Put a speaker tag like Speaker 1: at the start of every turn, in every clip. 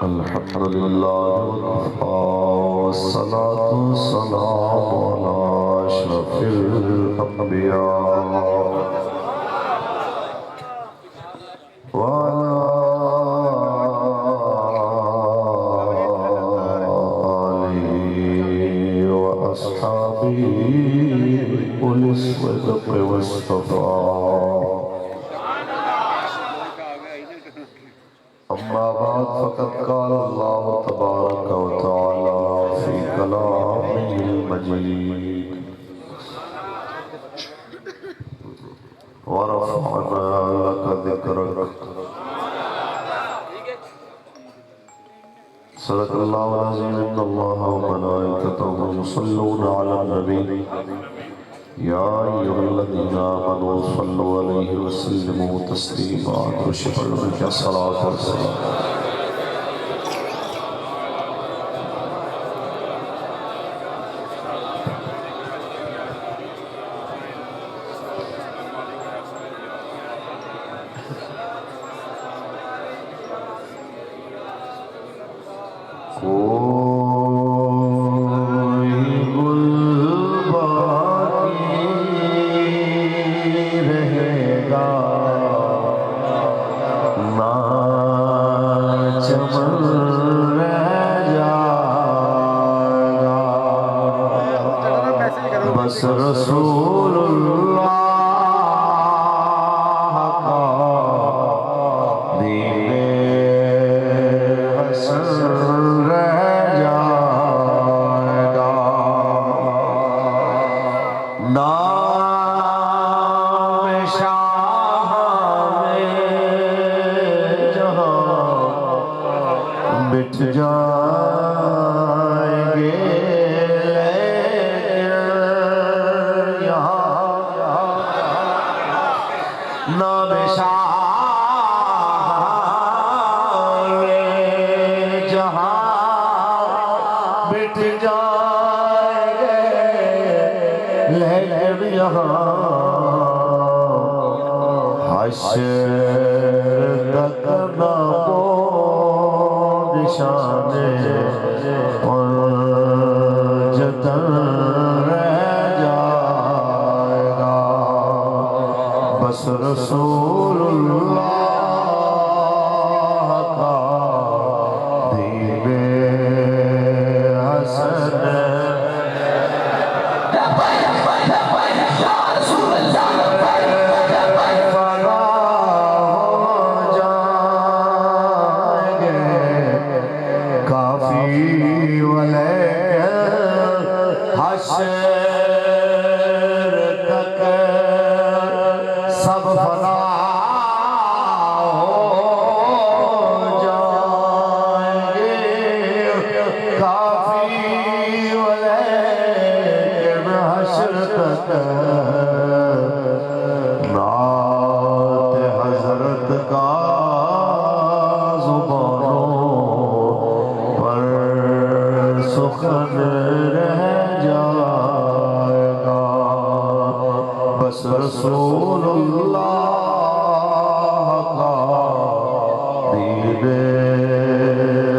Speaker 1: الحمد لله وكفى والصلاة والسلام على أشرف الأنبياء وعلى آله وأصحابه أولي الصدق والصفاء. أما بعد فقد قال الله تبارك وتعالى في كلامه المجيد ورفعنا لك ذكرك. صدق الله العظيم. إن الله وملائكته يصلون على النبي يا أيها الذين آمنوا صلوا عليه وسلموا تسليما. وشكر لك الصلاة والسلام. رسول اللہ کا دین حسن رہ جائے گا. نام شاہ میں جہاں مٹ جائیں گے نام شاہ جہاں مٹ جائیں گے لیکن یہاں حشر تک نہ وہ نشان اور جتن رہ جائے گا. بس رسول اللہ کا دین حسن حشر تک سب فنا ہو جائیں گے. کافی ولیکن حشر تک نعت حضرت کا زبانوں پر سخن رہ جائے گا. بس رسول اللہ کا دین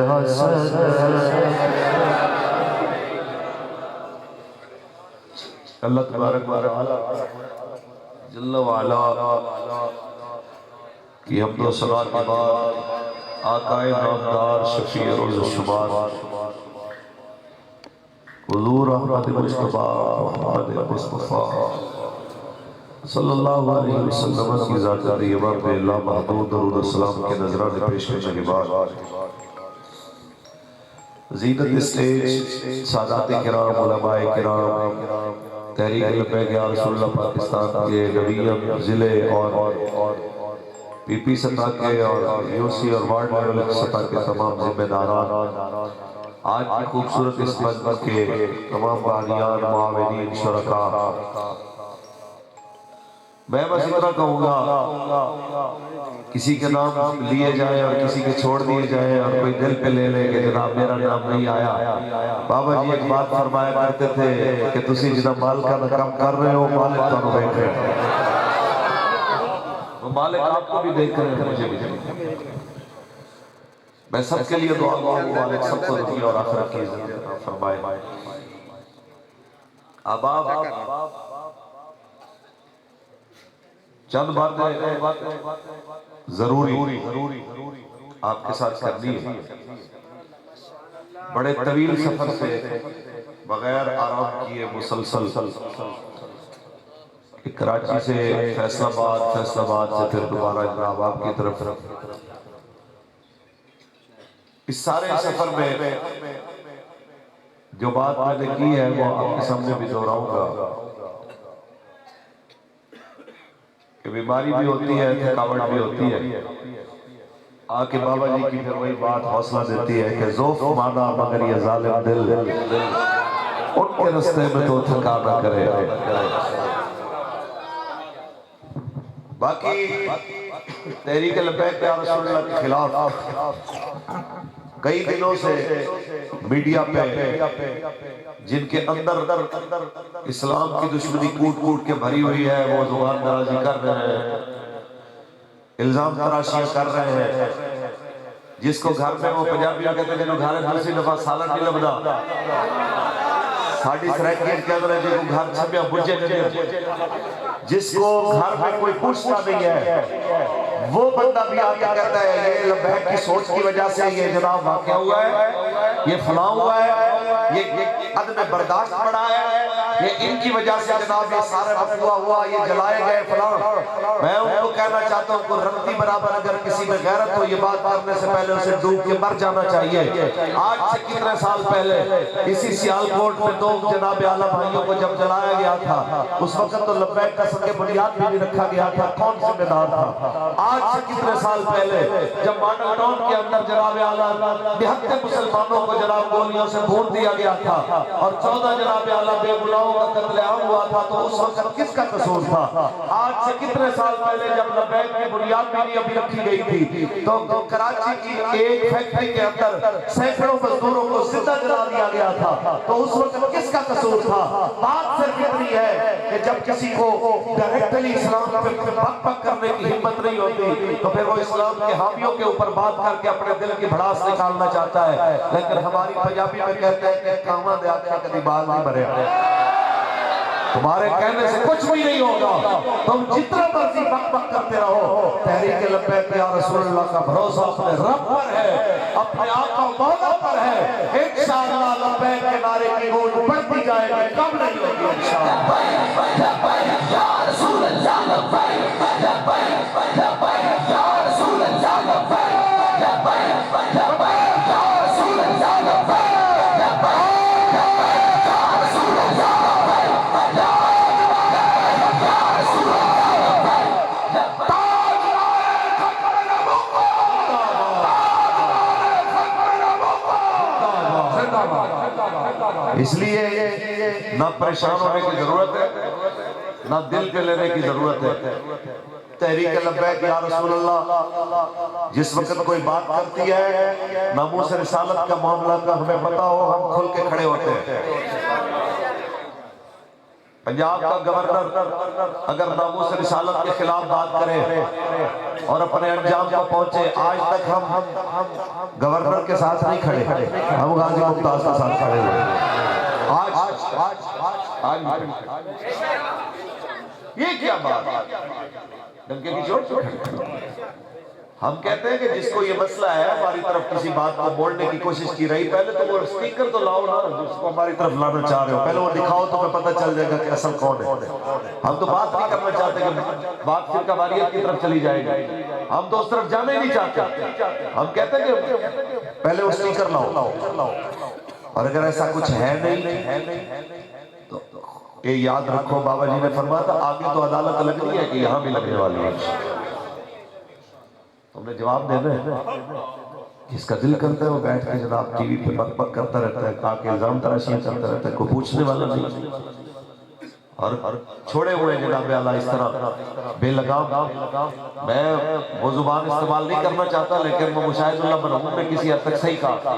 Speaker 1: حسن. اللہ تبارک و تعالی جل وعلا کی حمد و ثنا کے بعد آقائے نامدار شفیع روز شمار حضور احمد مصطفیٰ محمد مصطفیٰ صلی اللہ علیہ وسلم کی ذات طیبہ پہ اللہ محدود درود السلام کے نظرانے پیش کرنے کے بعد زینت اسٹیج سادات کرام علماء کرام تحریک لبیک یا رسول اللہ پاکستان کے نبیم ضلع اور پی پی سطح کے اور یو سی اور وارڈ لیول سطح کے تمام ذمہ داران آج کی خوبصورت اس مجلس کے تمام باغیان معاونین شرکا. میں بس اتنا کہوں گا کسی کے نام لیے جائیں اور کسی کے چھوڑ دیے جائیں اور کوئی دل پہ لے لے کہ جناب میرا نام نہیں آیا. بابا جی ایک بات فرمایا کرتے تھے کہ تسی جناب مال کا کام کر رہے ہو مالک تو بیٹھ رہے ہو. مالک آپ کو بھی دیکھ رہے ہیں مجھے بھی. میں سب کے لیے دعا گو مالک سب کو دنیا اور آخرت کی عزت عطا فرمائے. اب آپ چند باتیں ضروری آپ کے ساتھ کرنی ہے. بڑے طویل سفر سے بغیر آرام کیے مسلسل کراچی سے فیصل آباد سے پھر دوبارہ جناب آپ کی طرف اس سارے سفر میں جو بات میں نے کی ہے وہ آپ کے سامنے بھی دہراؤں گا کہ بیماری بھی ہوتی ہے تھکاوٹ بھی ہوتی ہے. آکے بابا جی کی پھر وہی بات حوصلہ دیتی ہے کہ ذوف مانا مگر یہ ظالم دل ان کے رستے میں تو تھکا نہ کرے. باقی تحریک لبیک یا رسول اللہ کے خلاف کئی دنوں سے میڈیا پہ جن کے اندر اسلام کی دشمنی کوٹ کوٹ کے بھری ہوئی ہے وہ زبان درازی کر رہے ہیں, الزام تراشیاں کر رہے ہیں. جس کو گھر میں وہ پنجابیوں کہتے ہیں کہ گھر دوسری دفعہ سالن نہیں لبدا ساڑھی سریکیٹ کے اندر ہے جو گھر چھپیا بجے نہیں. جس کو گھر میں کوئی پوچھتا نہیں ہے وہ بندہ بھی آگے کہتا ہے یہ لبیک کی سوچ کی وجہ سے یہ جناب واقعہ ہوا ہے, یہ فلاں ہوا ہے, یہ عدم برداشت پڑا ہے, یہ ان کی وجہ سے جناب یہ سارے مفہوم ہوا, یہ جلائے گئے فلاں. میں ان کو کہنا چاہتا ہوں کہ رتی برابر اگر کسی میں غیرت ہو یہ بات کرنے سے پہلے اسے ڈوب کے مر جانا چاہیے. آج سے کتنے سال پہلے اسی سیالکوٹ میں دو جناب اعلیٰ بھائیوں کو جب جلایا گیا تھا اس وقت تو لبیک کا سنگ بنیاد بھی نہیں رکھا گیا تھا, کون ذمہ دار تھا؟ آج سے کتنے سال پہلے جب ماڈل ٹاؤن کے اندر جناب اعلیٰ 72 مسلمانوں کو جناب گولیوں سے بھون دیا گیا تھا اور 14 جناب اعلیٰ بے گناہوں کا قتل عام ہوا تھا تو اس وقت کس کا قصور تھا؟ آج سے کتنے سال پہلے جب لبیک کی بنیاد بھی نہیں ابھی رکھی گئی تھی تو کراچی کی ایک فیکٹری کے اندر سینکڑوں مزدوروں کو زندہ جلا دیا گیا تھا تو اس وقت کس کا قصور تھا؟ بات صرف اتنی ہے کہ جب کسی کو ڈائریکٹلی اسلام پہ بک بک کرنے کی ہمت نہیں ہوتی تو پھر وہ اسلام کے حامیوں کے اوپر بات کر کے اپنے دل کی بھڑاس نکالنا چاہتا ہے. لیکن ہماری پنجابی میں کہتے ہیں کہ کاما دے آنکھیں کبھی بال نہیں بھرے, تمہارے کہنے سے کچھ بھی نہیں ہوگا, تم جتنا مرضی بک بک کرتے رہو. تحریک لبیک یا رسول اللہ کا بھروسہ اپنے رب پر ہے, اپنے آقا مولا پر ہے. انشاءاللہ لبیک کے نعرے کی گونج بڑھتی جائے گی, کم نہیں ہوگی انشاءاللہ. یا رسول اللہ لبیک لبیک لبیک یا رسول اللہ لبیک لبیک لبیک یا رسول اللہ لبیک اس لیے نہ پریشان ہونے کی ضرورت ہے نہ دل پہ لینے کی ضرورت ہے. تحریک لبیک یا رسول اللہ جس وقت کوئی بات کرتی ہے ناموس رسالت کا معاملہ کا ہمیں پتا ہو ہم کھل کے کھڑے ہوتے ہیں. پنجاب کا گورنر اگر ناموس رسالت کے خلاف بات کرے اور اپنے انجام کو پہنچے, آج تک ہم گورنر کے ساتھ نہیں کھڑے, ہم غازی ممتاز کے ساتھ کھڑے ہوئے. یہ کیا بات ڈنکے کی چوٹ چھوڑ. ہم کہتے ہیں کہ جس کو یہ مسئلہ ہے ہماری طرف کسی بات کو موڑنے کی کوشش کی رہی, پہلے تو وہ سپیکر تو لاؤ نا جس کو ہماری طرف لانا چاہ رہے ہو, پہلے وہ دکھاؤ تو ہمیں پتہ چل جائے گا کہ اصل کون ہے. ہم تو بات نہیں کرنا چاہتے کہ بات فرقہ واریت کی طرف چلی جائے گی, ہم تو اس طرف جانا ہی نہیں چاہتے. ہم کہتے ہیں کہ پہلے وہ سپیکر لاؤ, اور اگر ایسا کچھ ہے نہیں تو یہ یاد رکھو بابا جی نے فرمایا تھا آگے تو عدالت لگنی ہے کہ یہاں بھی لگنے والی ہے. تم نے جواب دینا ہے. جس کا دل کرتا ہے وہ بیٹھ کے جناب ٹی وی پہ بک بک کرتا رہتا ہے, تاکہ الزام تراشیاں کرتا رہتا ہے, کوئی پوچھنے والا نہیں. اور چھوڑے ہوئے جناب اعلیٰ اس طرح بے لگام. میں وہ زبان استعمال نہیں کرنا چاہتا لیکن وہ مشاہد اللہ مرحوم نے کسی حد تک صحیح کہا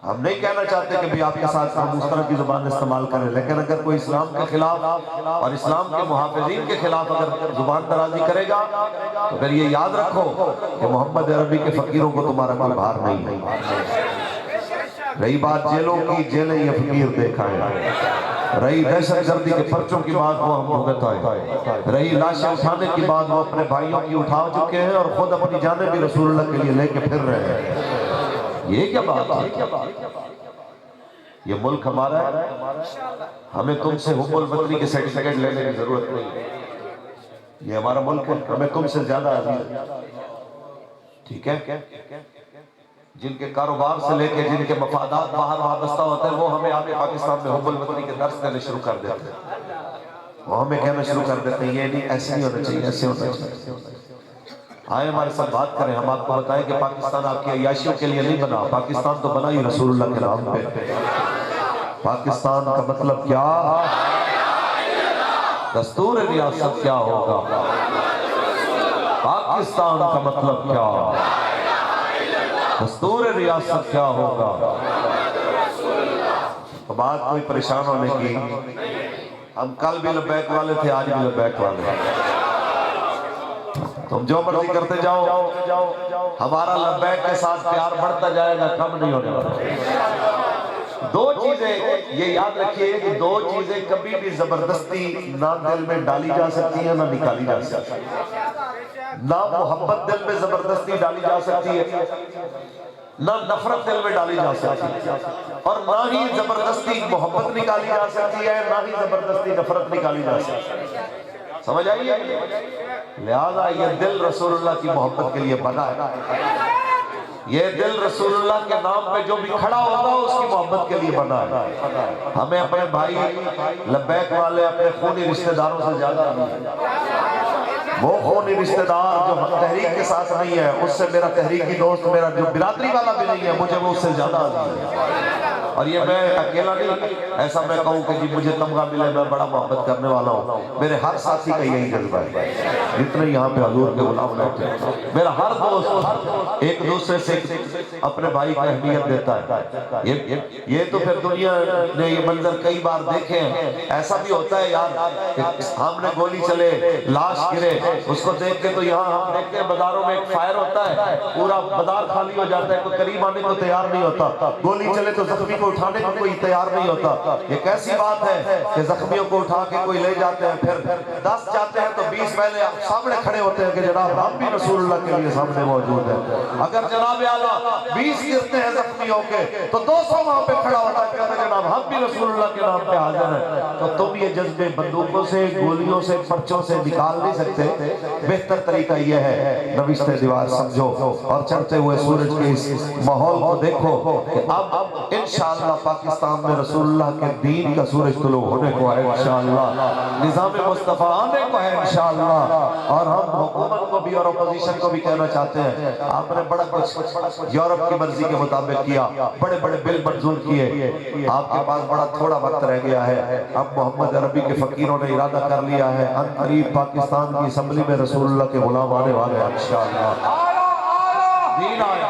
Speaker 1: ہم نہیں کہنا چاہتے کہ بھی آپ کے ساتھ ہم اس طرح کی زبان استعمال کریں، لیکن اگر کوئی اسلام کے خلاف اور اسلام کے محافظین کے خلاف اگر زبان درازی کرے گا تو پھر یہ یاد رکھو کہ محمد عربی کے فقیروں کو تمہارا کوئی بھار نہیں ہے۔ رہی بات جیلوں کی، جیلیں یہ فقیر دیکھا ہے۔ رہی دہشت گردی کے پرچوں کی بات، وہ ہم بھگت آئے۔ رہی لاشیں اٹھانے کی بات، وہ اپنے بھائیوں کی اٹھا چکے ہیں اور خود اپنی جانیں بھی رسول اللہ کے لیے لے کے پھر رہے ہیں۔ یہ کیا بات ہے؟ یہ ملک ہمارا ہے، ہمیں تم سے حب الوطنی کے سرٹیفکیٹ لینے کی ضرورت نہیں ہے۔ یہ ہمارا ملک ہے، ہمیں تم سے زیادہ عزیز ہے، ٹھیک ہے؟ جن کے کاروبار سے لے کے جن کے مفادات باہر وابستہ ہوتے ہیں، وہ ہمیں آگے پاکستان میں حب الوطنی کے درس دینے شروع کر دیتے ہیں، وہ ہمیں کہنا شروع کر دیتے ہیں یہ نہیں، ایسے نہیں ہونا چاہیے، ایسے ہونا چاہیے۔ آئے ہمارے ساتھ بات کریں، ہم آپ کو بتائیں کہ پاکستان آپ کی عیاشیوں کے لیے نہیں بنا، پاکستان تو بنا ہی رسول اللہ کے نام پہ۔ پاکستان کا مطلب کیا؟ دستور ریاست کیا ہوگا؟ پاکستان کا مطلب کیا؟ دستور ریاست کیا ہوگا؟ بات کوئی پریشان ہونے کی، ہم کل بھی لبیک والے تھے، آج بھی لبیک والے ہیں۔ تم جو مرضی کرتے جاؤ، ہمارا لبیک کے ساتھ پیار بڑھتا جائے گا، کم نہیں ہونے والا۔ دو چیزیں یہ یاد رکھیے کہ دو چیزیں کبھی بھی زبردستی نہ دل میں ڈالی جا سکتی ہیں، نہ نکالی جا سکتی ہیں۔ نہ محبت دل میں زبردستی ڈالی جا سکتی ہے، نہ نفرت دل میں ڈالی جا سکتی ہے، اور نہ ہی زبردستی محبت نکالی جا سکتی ہے، نہ ہی زبردستی نفرت نکالی جا سکتی ہے۔ سمجھ آئیے؟ لہذا یہ دل رسول اللہ کی محبت کے لیے بنا ہے، یہ دل رسول اللہ کے نام پہ جو بھی کھڑا ہوگا اس کی محبت کے لیے بنا ہے۔ ہمیں اپنے بھائی لبیک والے اپنے خونی رشتہ داروں سے زیادہ نہیں ہے۔ وہ خونی رشتہ دار جو تحریک کے ساتھ نہیں ہے، اس سے میرا تحریکی دوست، میرا جو برادری والا بھی نہیں ہے، مجھے وہ اس سے زیادہ عزیز ہے۔ اور یہ میں اکیلا نہیں، ایسا میں کہوں کہ جی مجھے تمغہ ملے میں بڑا محبت کرنے والا ہوں، میرے ہر ساتھی کا یہی جذبہ ہے، جتنے یہاں پہ حضور کے غلام بیٹھے ہیں، میرا ہر دوست ایک دوسرے سے اپنے بھائی کو اہمیت دیتا ہے۔ یہ تو پھر دنیا نے یہ منظر کئی بار دیکھے ہیں، ایسا بھی ہوتا ہے یار کہ ہم نے گولی چلے، لاش گرے، اس کو دیکھ کے تو یہاں ہم دیکھتے ہیں بازاروں میں ایک فائر ہوتا ہے، پورا بازار خالی ہو جاتا ہے، کوئی قریب آنے کو تیار نہیں ہوتا، گولی چلے تو زخمی کو اٹھانے کو کوئی تیار نہیں ہوتا۔ یہ کیسی بات ہے کہ زخمیوں کو اٹھا کے کوئی لے جاتے ہیں، پھر 10 جاتے ہیں تو 20 پہلے سامنے کھڑے ہوتے ہیں کہ جناب ہم بھی رسول اللہ کے لیے سامنے موجود ہیں۔ اگر جناب اعلیٰ 20 گرتے ہیں زخمی ہو کے تو 200 وہاں پہ کھڑا ہوتا ہے کہ جناب ہم بھی رسول اللہ کے نام پہ حاضر ہیں۔ تو تم یہ جذبے بندوقوں سے، گولیوں سے، پرچوں سے نکال نہیں سکتے۔ بہتر طریقہ یہ ہے نوشتہ دیوار سمجھو اور چڑھتے ہوئے سورج کے اس ماحول کو دیکھو کہ اب انشاءاللہ پاکستان میں رسول اللہ کے دین کا سورج طلوع ہونے کو ہے، انشاءاللہ نظام مصطفیٰ آنے کو ہے انشاءاللہ۔ اور ہم حکومت کو بھی اور اپوزیشن کو بھی کہنا چاہتے ہیں، آپ نے بڑا کچھ یورپ کی مرضی کے مطابق کیا، بڑے بڑے بل منظور کیے، آپ کے پاس بڑا تھوڑا وقت رہ گیا ہے۔ اب محمد عربی کے فقیروں نے ارادہ کر لیا ہے، ان قریب پاکستان کی اسمبلی میں رسول اللہ کے غلام آنے والے ہیں انشاءاللہ۔ دین آیا،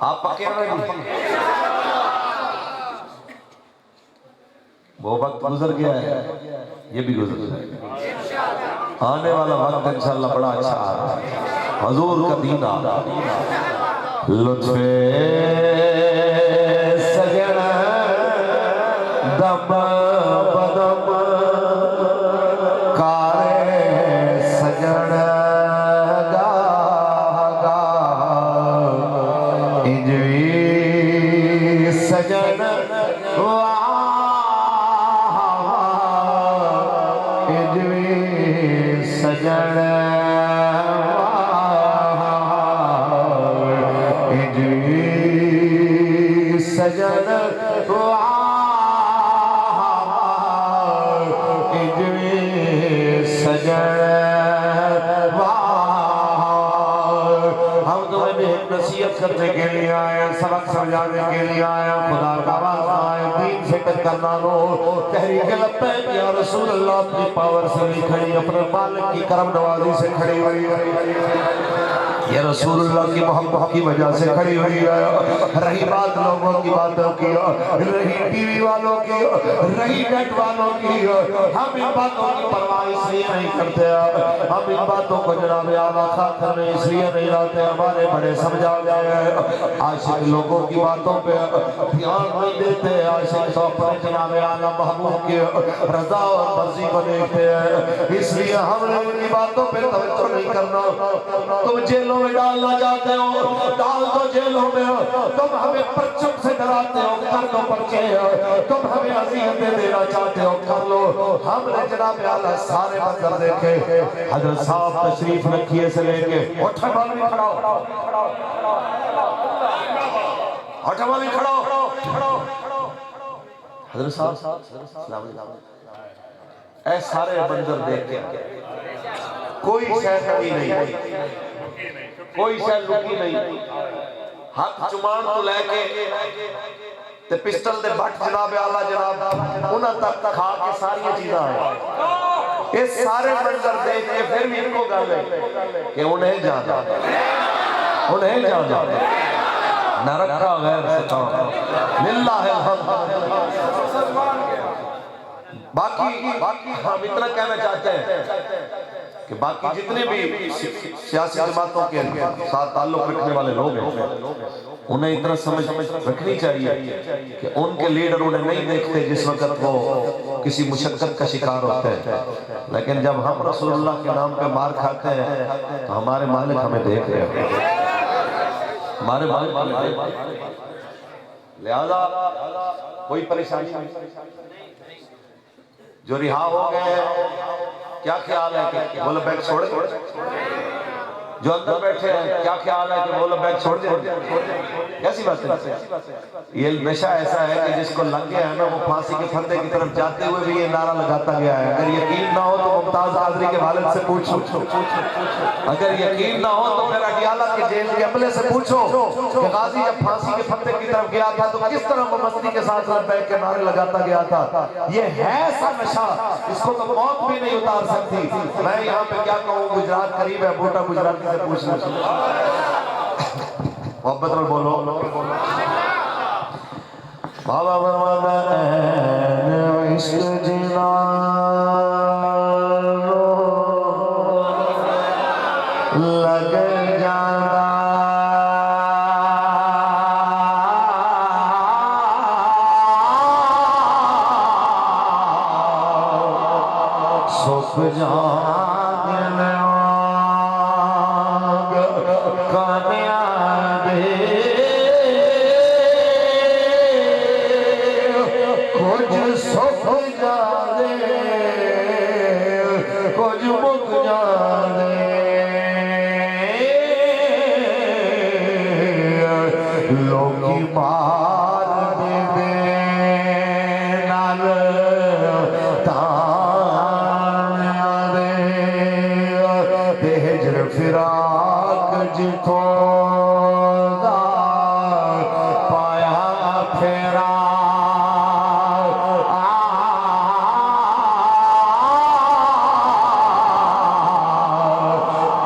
Speaker 1: آپ پکے رہے گی، وہ وقت گزر گیا ہے، یہ بھی گزر گیا، آنے والا وقت انشاءاللہ بڑا اچھا آ رہا ہے، حضور کا دین آ رہا ہے۔ لطف سجن دم بدم کارے سجن سجن سجن سجن ہم تمہیں بھی ایک نصیحت کرنے کے لیے آئے، سبق سمجھانے کے لیے آئے، خدا کا واسطہ آئے، دین سے کچھ کرنا لو۔ تحریک لبیک یا رسول اللہ اپنی پاور سے نہیں کھڑی، اپنے مالک کی کرم نوازی سے کھڑی ہوئی یہ رسول اللہ کی محبت کی وجہ سے کھڑی ہوئی ہے۔ رہی بات لوگوں کی باتوں کی، رہی ٹی وی والوں کی، رہی نیٹ والوں کی، ہم ان باتوں کی پرواہ اس لیے نہیں کرتے، ہم ان باتوں کو جناب اعلیٰ خاطر میں اس لیے نہیں لاتے، ہمارے بڑے سمجھا گئے ہیں۔ عاشق لوگوں کی باتوں پہ دھیان نہیں دیتے، عاشق تو اپنے جناب اعلیٰ محبوب کی رضا اور مرضی کو دیکھتے ہیں، اس لیے ہم نے ان کی باتوں پہ توجہ نہیں کرنا۔ تم جیلوں میں ڈالنا چاہتے ہو، ڈال دو جیلوں میں، تم ہمیں پرچم سے ڈراتے ہو، کر دو پرچے، تم ہمیں اذیتیں دینا چاہتے ہو، کر لو۔ ہم نے جناب اعلیٰ سارے منظر دیکھے، حضرت صاحب تشریف رکھیے سے لے کے اٹھے والی کھڑا ہو، اٹھے والی کھڑا ہو، حضرت صاحب سلام علیکم، اے سارے منظر دیکھ کے کوئی شے کمی نہیں، کوئی شے لکی نہیں، ہاتھ چمان تو لے کے تے پسٹل دے بٹ جناب اعلیٰ جناب انہاں تک کھا کے ساری چیزاں ہیں۔ یہ سارے منظر دیکھ کے پھر بھی ان کو گل ہے کہ انہیں جانا، انہیں جانا نہ رکھا غیر سے کام للہ الحمد۔ باقی ہم اتنا کہنا چاہتے ہیں کہ باقی جتنے بھی سیاسی جماعتوں کے ساتھ تعلق رکھنے والے لوگ ہیں انہیں اتنا سمجھ رکھنی چاہیے کہ ان کے لیڈر انہیں نہیں دیکھتے جس وقت وہ کسی مشقت کا شکار ہوتے ہیں، لیکن جب ہم رسول اللہ کے نام پہ مار کھاتے ہیں تو ہمارے مالک ہمیں دیکھ رہے ہیں، ہمارے مالک ہمیں دیکھ رہے ہیں، لہذا کوئی پریشانی نہیں۔ جو رہا ہو گئے کیا خیال ہے کہ وہ لوگ بیگ چھوڑ دیں؟ جو اندر بیٹھے ہیں کیا خیال ہے کہ وہ لوگ بیگ چھوڑ دیں؟ کیسی بات ہے؟ یہ نشہ ایسا ہے کہ جس کو لگ گیا ہے نا وہ پھانسی کے پھندے کی طرف جاتے ہوئے بھی یہ نعرہ لگاتا گیا ہے، اگر یقین نہ ہو تو ممتاز قادری کے والد سے پوچھو، اگر یقین نہ ہو تو پھر اڈیالہ کے جیل کے عملے سے پوچھو کہ غازی جب پھانسی کے پھندے کی طرف گیا تھا تو کس طرح وہ مستی کے ساتھ لبیک کے نعرے لگاتا گیا تھا۔ یہ ہے ایسا نشہ، اس کو تو موت بھی نہیں اتار سکتی۔ میں یہاں پہ کیا کہوں، گجرات قریب ہے، بوٹا گجراتی سے پوچھ لوں، محبت میں بولو۔ بابا میں عشق جنا لگ جانا سکھ جان میں آگ کامیاب کچھ سکھ جانے کچھ مک جانے لوگی مار دے نال تان دے ہجر فراق جتوں دا پایا پھیرا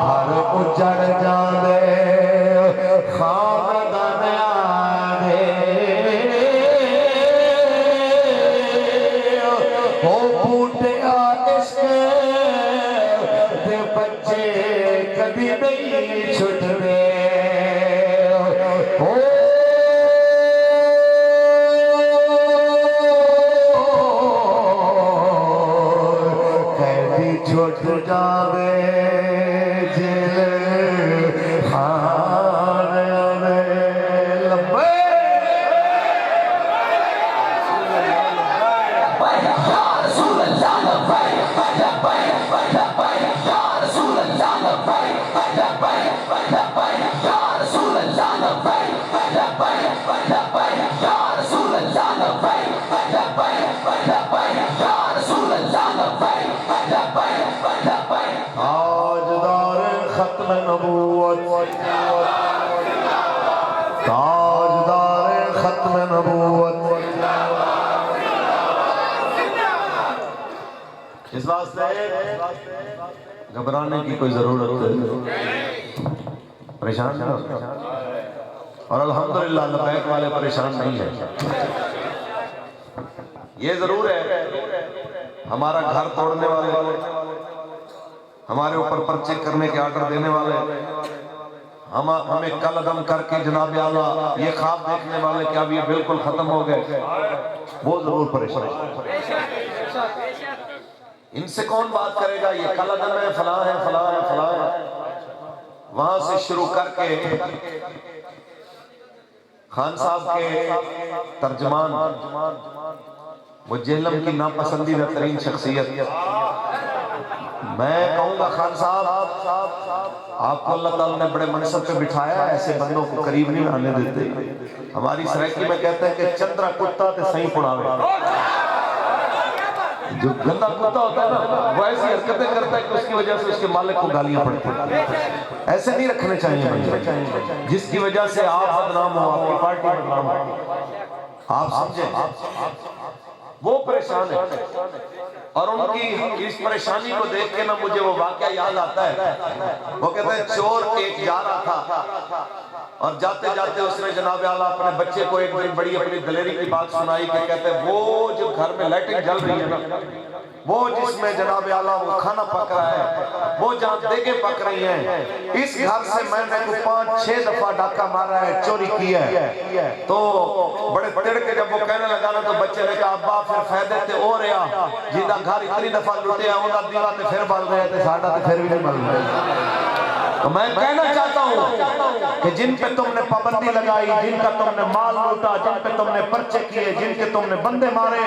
Speaker 1: ہر اجڑ جاندے خاندان آدھے او بوٹے عشق دے بچے کبھی نہیں چھٹنے قیدی چھوٹ جاوے جیل خانے میں لبے تاجدار ختم نبوت، تاجدار ختم نبوت۔ اس واسطے گھبرانے کی کوئی ضرورت نہیں، پریشان نہ، اور الحمدللہ لبیک والے پریشان نہیں ہیں۔ یہ ضرور ہے ہمارا گھر توڑنے والے، ہمارے اوپر پرچے کرنے کے آرڈر دینے والے، ہمیں کل عدم کر کے جناب اعلیٰ یہ خواب دیکھنے والے کہ اب یہ بالکل ختم ہو گئے، وہ ضرور پریشان۔ ان سے کون بات کرے گا؟ یہ کل عدم ہے، فلاں ہے، فلاں ہے، فلاں ہے۔ وہاں سے شروع کر کے خان صاحب کے ترجمان، وہ جہلم کی ناپسندیدہ ترین شخصیت، میں کہوں گا خان صاحب آپ کو اللہ تعالیٰ نے بڑے منصب پہ بٹھایا، ایسے بندوں کو قریب نہیں آنے دیتے۔ ہماری سرائکی میں کہتے ہیں کہ چندرا کتا تے سہیں پڑاوے۔ جو گندا کتا ہوتا ہے نا وہ ایسی حرکتیں کرتا ہے کہ اس کی وجہ سے اس کے مالک کو گالیاں پڑتی ہیں۔ ایسے نہیں رکھنے چاہیے جس کی وجہ سے آپ بدنام ہو، آپ کی پارٹی بدنام ہو۔ آپ سمجھیں وہ پریشان ہے، اور ان کی اس پریشانی کو دیکھ کے نا مجھے وہ واقعہ یاد آتا ہے۔ وہ کہتے ہیں چور ایک جا رہا تھا اور جاتے جاتے اس نے جناب اعلیٰ اپنے بچے کو ایک دن بڑی اپنی دلیری کی بات سنائی کہ کہتے ہیں وہ جو گھر میں لائٹنگ جل رہی ہے نا، وہ جس میں جناب اعلیٰ وہ کھانا پک رہا ہے، وہ جہاں دیگیں پک رہی ہیں، اس گھر سے میں نے کو 5-6 دفعہ ڈاکہ مارا ہے، چوری کی ہے۔ تو بڑے تڑ کے جب وہ کہنے لگا نا تو بچے نے کہا ابا پھر فائدے تے ہو رہا جیدہ گھر اتنی دفعہ لٹے ہیں انہاں دیوہ تے پھر بل رہے تھے ساڑھا تے پھر بھی نہیں بل رہے۔ تو میں کہنا چاہتا ہوں کہ جن پہ تم نے پابندی لگائی، جن کا تم نے مال لوٹا، جن پہ تم نے پرچے کیے، جن کے تم نے بندے مارے،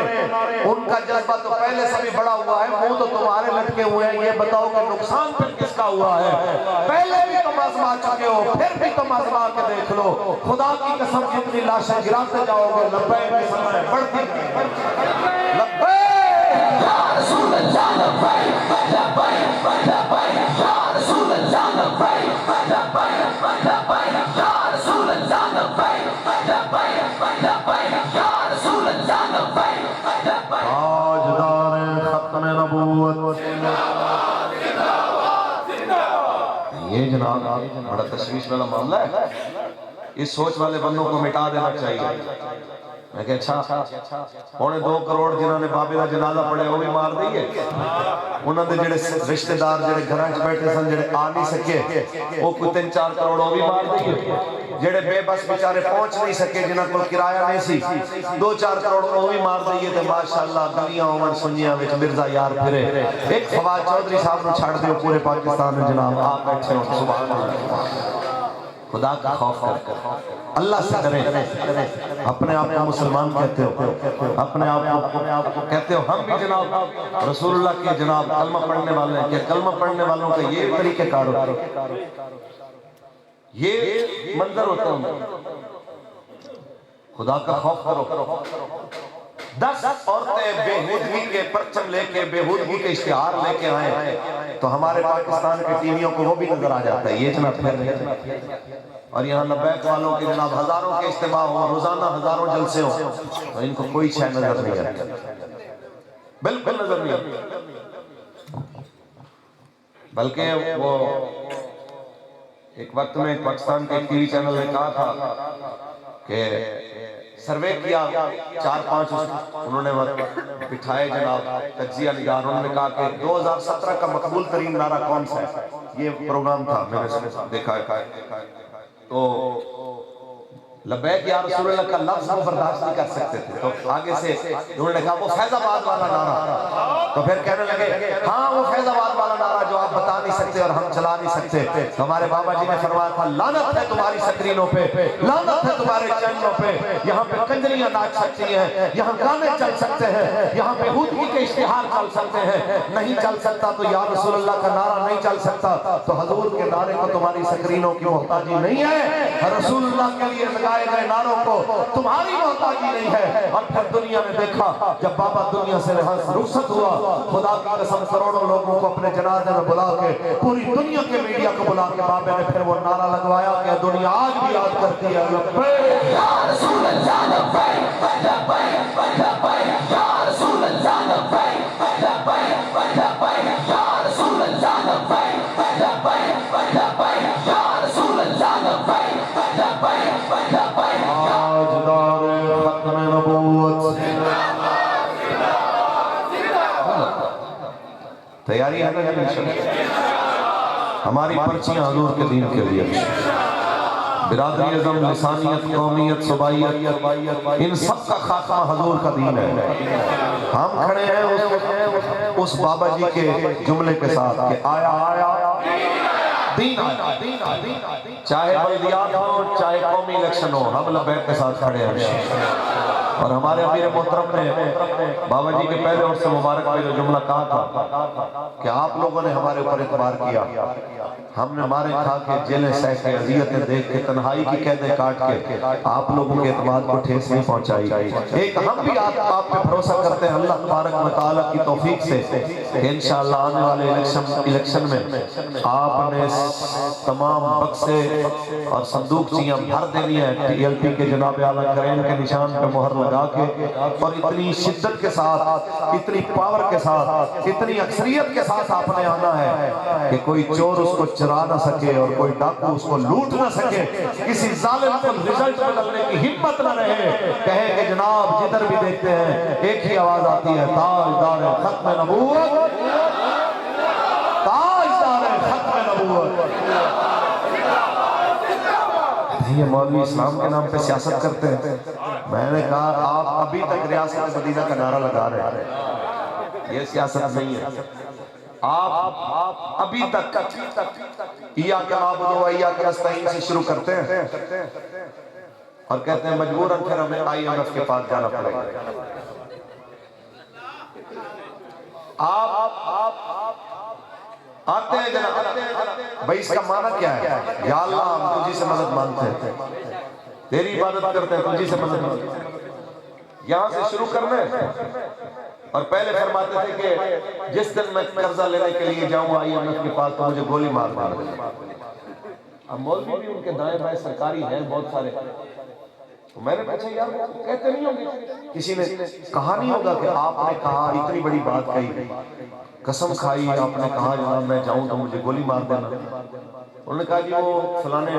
Speaker 1: ان کا جذبہ تو پہلے سے بھی بڑا ہوا ہے، منہ تو تمہارے لٹکے ہوئے ہیں۔ یہ بتاؤ کہ نقصان پھر کس کا ہوا ہے؟ پہلے بھی تم آزما چکے ہو، پھر بھی تم آزما کے دیکھ لو۔ خدا کی قسم جتنی لاشیں گراتے جاؤ گے لبیک کی سمجھے بڑھتی لبیک یا رسول اللہ، لبیک لبیک لبیک یا رسول اللہ، لبیک لبیک لبیک یا رسول اللہ، لبیک لبیک لبیک یا رسول اللہ، لبیک تاجدار ختم نبوت۔ یہ جناب بڑا تشویش والا معاملہ ہے، اس سوچ والے بندوں کو مٹا دینا چاہیے۔ میں کہ اچھا 2.25 کروڑ جنہوں نے بابے دا جنازہ پڑھے وہ بھی مار دیئے، انہوں نے جڑے رشتہ دار جڑے گھرانچ بیٹھے سن جڑے آ نہیں سکے وہ کوئی 3-4 کروڑ وہ بھی مار دیئے، جڑے بے بس بیچارے پہنچ نہیں سکے جنہاں کو کرایہ نہیں سی 2-4 کروڑ وہ بھی مار دیئے تھے۔ ماشاءاللہ گلیاں عمر سنیاں وچ مرزا یار پھرے۔ ایک فواد چودھری صاحب نے چھاڑ دیو پورے پاکستان میں جناب آپ بیٹھے ہوں، سبحان اللہ۔ خدا کا خوف کر اللہ سے ڈریں۔ اپنے آپ کو مسلمان کہتے ہو، اپنے آپ کو کہتے ہو ہم بھی جناب رسول اللہ کے جناب کلمہ پڑھنے والے ہیں، کہ کلمہ پڑھنے والوں کا یہ طریقہ کار ہوتا ہے، یہ منظر ہوتا ہے۔ خدا کا خوف کرو۔ 10 عورتیں بےہودگی کے پرچم لے کے، بےہودگی کے اشتہار لے کے آئیں تو ہمارے پاکستان کے ٹی ویوں کو وہ بھی نظر آ جاتا ہے، یہ جناب پھر نہیں۔ اور یہاں لبیک والوں کے جناب ہزاروں کے اجتماع ہوں، روزانہ ہزاروں جلسے ہوں، تو ان کو کوئی شے نظر نہیں آتی، بالکل نظر نہیں آتی۔ بلکہ وہ ایک وقت میں پاکستان کے ٹی وی چینل نے کہا تھا کہ سروے کیا 4-5 انہوں نے بٹھائے جناب تجزیہ نگار، انہوں نے کہا کہ 2017 کا مقبول ترین نعرہ کون سا ہے؟ یہ پروگرام تھا، میں نے دیکھا ہے، تو لبیک یا رسول اللہ کا لفظ وہ برداشت نہیں کر سکتے تھے، تو آگے سے انہوں نے کہا وہ فیض آباد والا نعرہ، تو پھر کہنے لگے ہاں وہ فیض آباد والا نعرہ جو آپ بتا نہیں سکتے سکتے اور ہم چلا نہیں سکتے. ہمارے بابا جی نے فرمایا تھا لعنت ہے تمہاری سکرینوں پہ, لعنت ہے تمہارے چینلوں پہ. یہاں پہ کنجریاں ناچ سکتی ہیں, یہاں گانے چل سکتے ہیں, یہاں پہ ہودگی کے اشتہار چل سکتے ہیں. نہیں چل سکتا تو یا رسول اللہ کا نعرہ نہیں چل سکتا, تو حضور کے نعرے کو تمہاری سکرینوں کی محتاجی نہیں ہے, رسول اللہ کے لیے لگائے گئے نعروں کو تمہاری محتاجی نہیں ہے. اور پھر دنیا نے دیکھا جب بابا دنیا سے رخصت ہوا, خدا کی قسم کروڑوں لوگوں کو اپنے جنازے میں بلا کے, پوری دنیا کے میڈیا کو بلا کے بابے نے پھر وہ نعرہ لگوایا کہ دنیا آج بھی یاد کرتی ہے لبیک یا رسول اللہ لبیک لبیک لبیک یا رسول اللہ لبیک لبیک لبیک یا رسول اللہ لبیک لبیک لبیک یا رسول اللہ لبیک لبیک لبیک. تاجدار ختم نبوت تیاری ہے نا, ہماری پرچیاں حضور کے دین کے لیے, برادری اعظم, لسانیت, قومیت, صوبائیت, ان سب کا خاتمہ حضور کا دین ہے. ہم کھڑے ہیں اس بابا جی کے جملے کے ساتھ کہ آیا آیا دین آیا, چاہے بلدیات ہو چاہے قومی الیکشن ہو, ہم لبیک کے ساتھ کھڑے ہیں. اور ہمارے امیر محترم نے بابا جی کے پہلے اور سے مبارک میں جو جملہ کہا تھا کہ آپ لوگوں نے ہمارے اوپر اعتبار کیا, ہم نے مارے کھا کے, جیلیں سہ کے, اذیتیں دیکھ کے, تنہائی کی قیدیں کاٹ کے آپ لوگوں کے اعتماد کو ٹھیس نہیں پہنچائی. ایک ہم بھی آپ پہ بھروسہ کرتے ہیں اللہ تبارک و تعالیٰ کی توفیق سے کہ انشاءاللہ آنے والے الیکشن میں آپ نے تمام بکسے اور صندوق چیاں بھر دینی ہیں, ٹی ایل پی کے جناب اعلیٰ کریم کے نشان پہ مہر لگا کے, اور اتنی شدت کے ساتھ, اتنی پاور کے ساتھ, اتنی اکثریت کے ساتھ آپ نے آنا ہے کہ کوئی چور اس کو چرا نہ سکے اور کوئی ڈاکو اس کو لوٹ نہ سکے, کسی ظالم کو رزلٹ بدلنے کی ہمت نہ رہے. کہے کہ جناب جدھر بھی دیکھتے ہیں ایک ہی آواز آتی ہے, تاجدار ختم نبوت, تاجدار ختم نبوت. یہ مولوی اسلام کے نام پہ سیاست کرتے ہیں. میں نے کہا آپ ابھی تک ریاست مدینہ کا نعرہ لگا رہے ہیں, یہ سیاست نہیں ہے. آپ ابھی تک ایاک نعبد و ایاک نستعین سے شروع کرتے ہیں اور کہتے ہیں مجبوراً پھر ہمیں IMF کے پاس جانا پڑے گا. آپ آتے ہیں جناب, بھئی اس کا معنی کیا ہے؟ یا اللہ ہم تجھی سے مدد مانگتے ہیں, تیری عبادت کرتے ہیں, تجھی سے مدد مانگتے ہیں. یہاں سے شروع کرنے, اور پہلے فرماتے تھے کہ جس دن میں قرضہ لینے کے لیے جاؤں IMF کے پاس تو مجھے گولی مار دینا. اب مولوی بھی ان کے دائیں بائیں سرکاری ہیں بہت سارے, تو میں نے پوچھا یار کہتے نہیں ہوں گے, کسی نے کہا نہیں ہوگا کہ آپ نے کہا اتنی بڑی بات کہی, قسم کھائی, آپ نے کہا جناب میں جاؤں تو مجھے گولی مار دینا. انہوں نے کہا جی وہ فلانے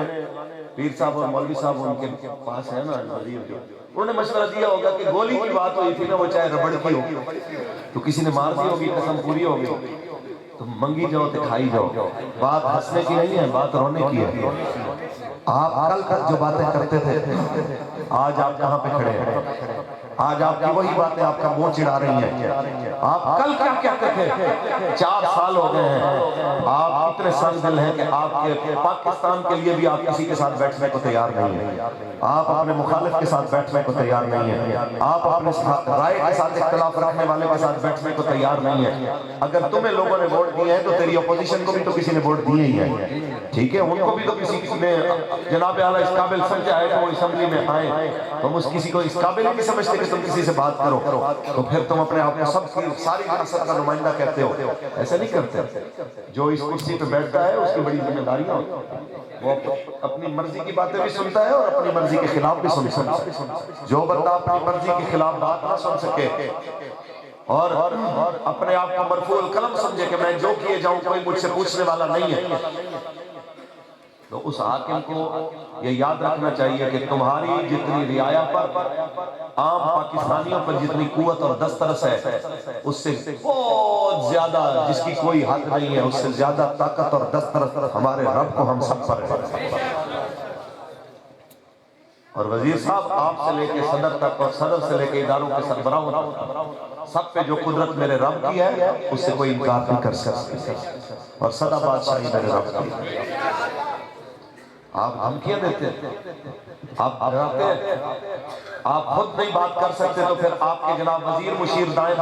Speaker 1: پیر صاحب اور مولوی صاحب ان کے پاس ہے نا وزیر جو, انہوں نے مشورہ دیا ہوگا کہ گولی کی بات ہوئی تھی نا, وہ چاہے ربڑ کی ہوگی تو کسی نے مار دی ہوگی, قسم پوری ہوگی, تو منگی جاؤ تو کھائی جاؤ. بات ہنسنے کی نہیں ہے, بات رونے کی ہے. آپ کل تک جو باتیں کرتے تھے آج آپ کہاں پہ کھڑے ہیں؟ آج آپ کی وہی باتیں آپ کا منہ چڑھا رہی ہیں. آپ کل کیا کہتے تھے؟ 4 سال ہو گئے ہیں, آپ اتنے سنگ دل ہیں کہ آپ کے پاکستان کے لیے بھی آپ کسی کے ساتھ بیٹھنے کو تیار نہیں ہیں, آپ اپنے مخالف کے ساتھ بیٹھنے کو تیار نہیں ہیں, آپ اپنے رائے کے ساتھ اختلاف رکھنے والے کے ساتھ بیٹھنے کو تیار نہیں ہیں. اگر تمہیں لوگوں نے ووٹ دیے ہیں تو تیری اپوزیشن کو بھی تو کسی نے ووٹ دیے ہی ہیں, ٹھیک ہے, ان کو بھی تو کسی نے جناب اعلیٰ اس قابل سمجھا ہے کہ وہ اسمبلی میں آئیں. تم اس کسی کو اس قابل نہیں سمجھتے کہ تم کسی سے بات کرو, تو پھر تم اپنے آپ کو سب کی ساری ریاست کا نمائندہ کہتے ہو. ایسا نہیں کرتے. جو اس کرسی پہ بیٹھتا ہے اس کی بڑی ذمہ داریاں ہوتی ہیں, وہ اپنی مرضی کی باتیں بھی سنتا ہے اور اپنی مرضی کے خلاف بھی سنتا ہے. جو بندہ اپنی مرضی کے خلاف بات نہ سن سکے اور اپنے آپ کو مرفوع القلم سمجھے کہ میں جو کیے جاؤں کوئی مجھ سے پوچھنے والا نہیں ہے, تو اس حاکم کو یہ یاد رکھنا چاہیے کہ تمہاری جتنی رعایا پر, عام پاکستانیوں پر جتنی قوت اور دسترس ہے, اس سے بہت زیادہ, جس کی کوئی حد نہیں ہے, اس سے زیادہ طاقت اور دسترس ہمارے رب کو ہم سب پر ہے. اور وزیر صاحب آپ سے لے کے صدر تک اور صدر سے لے کے اداروں کے سربراہوں تک سب پہ جو قدرت میرے رب کی ہے اس سے کوئی انکار نہیں کر سکتا، اور سدا بادشاہی میرے رب کی ہے۔ آپ دھمکیاں دیتے ہیں، آپ ڈراتے ہیں، آپ خود نہیں بات کر سکتے تو پھر آپ کے جناب وزیر مشیر دائیں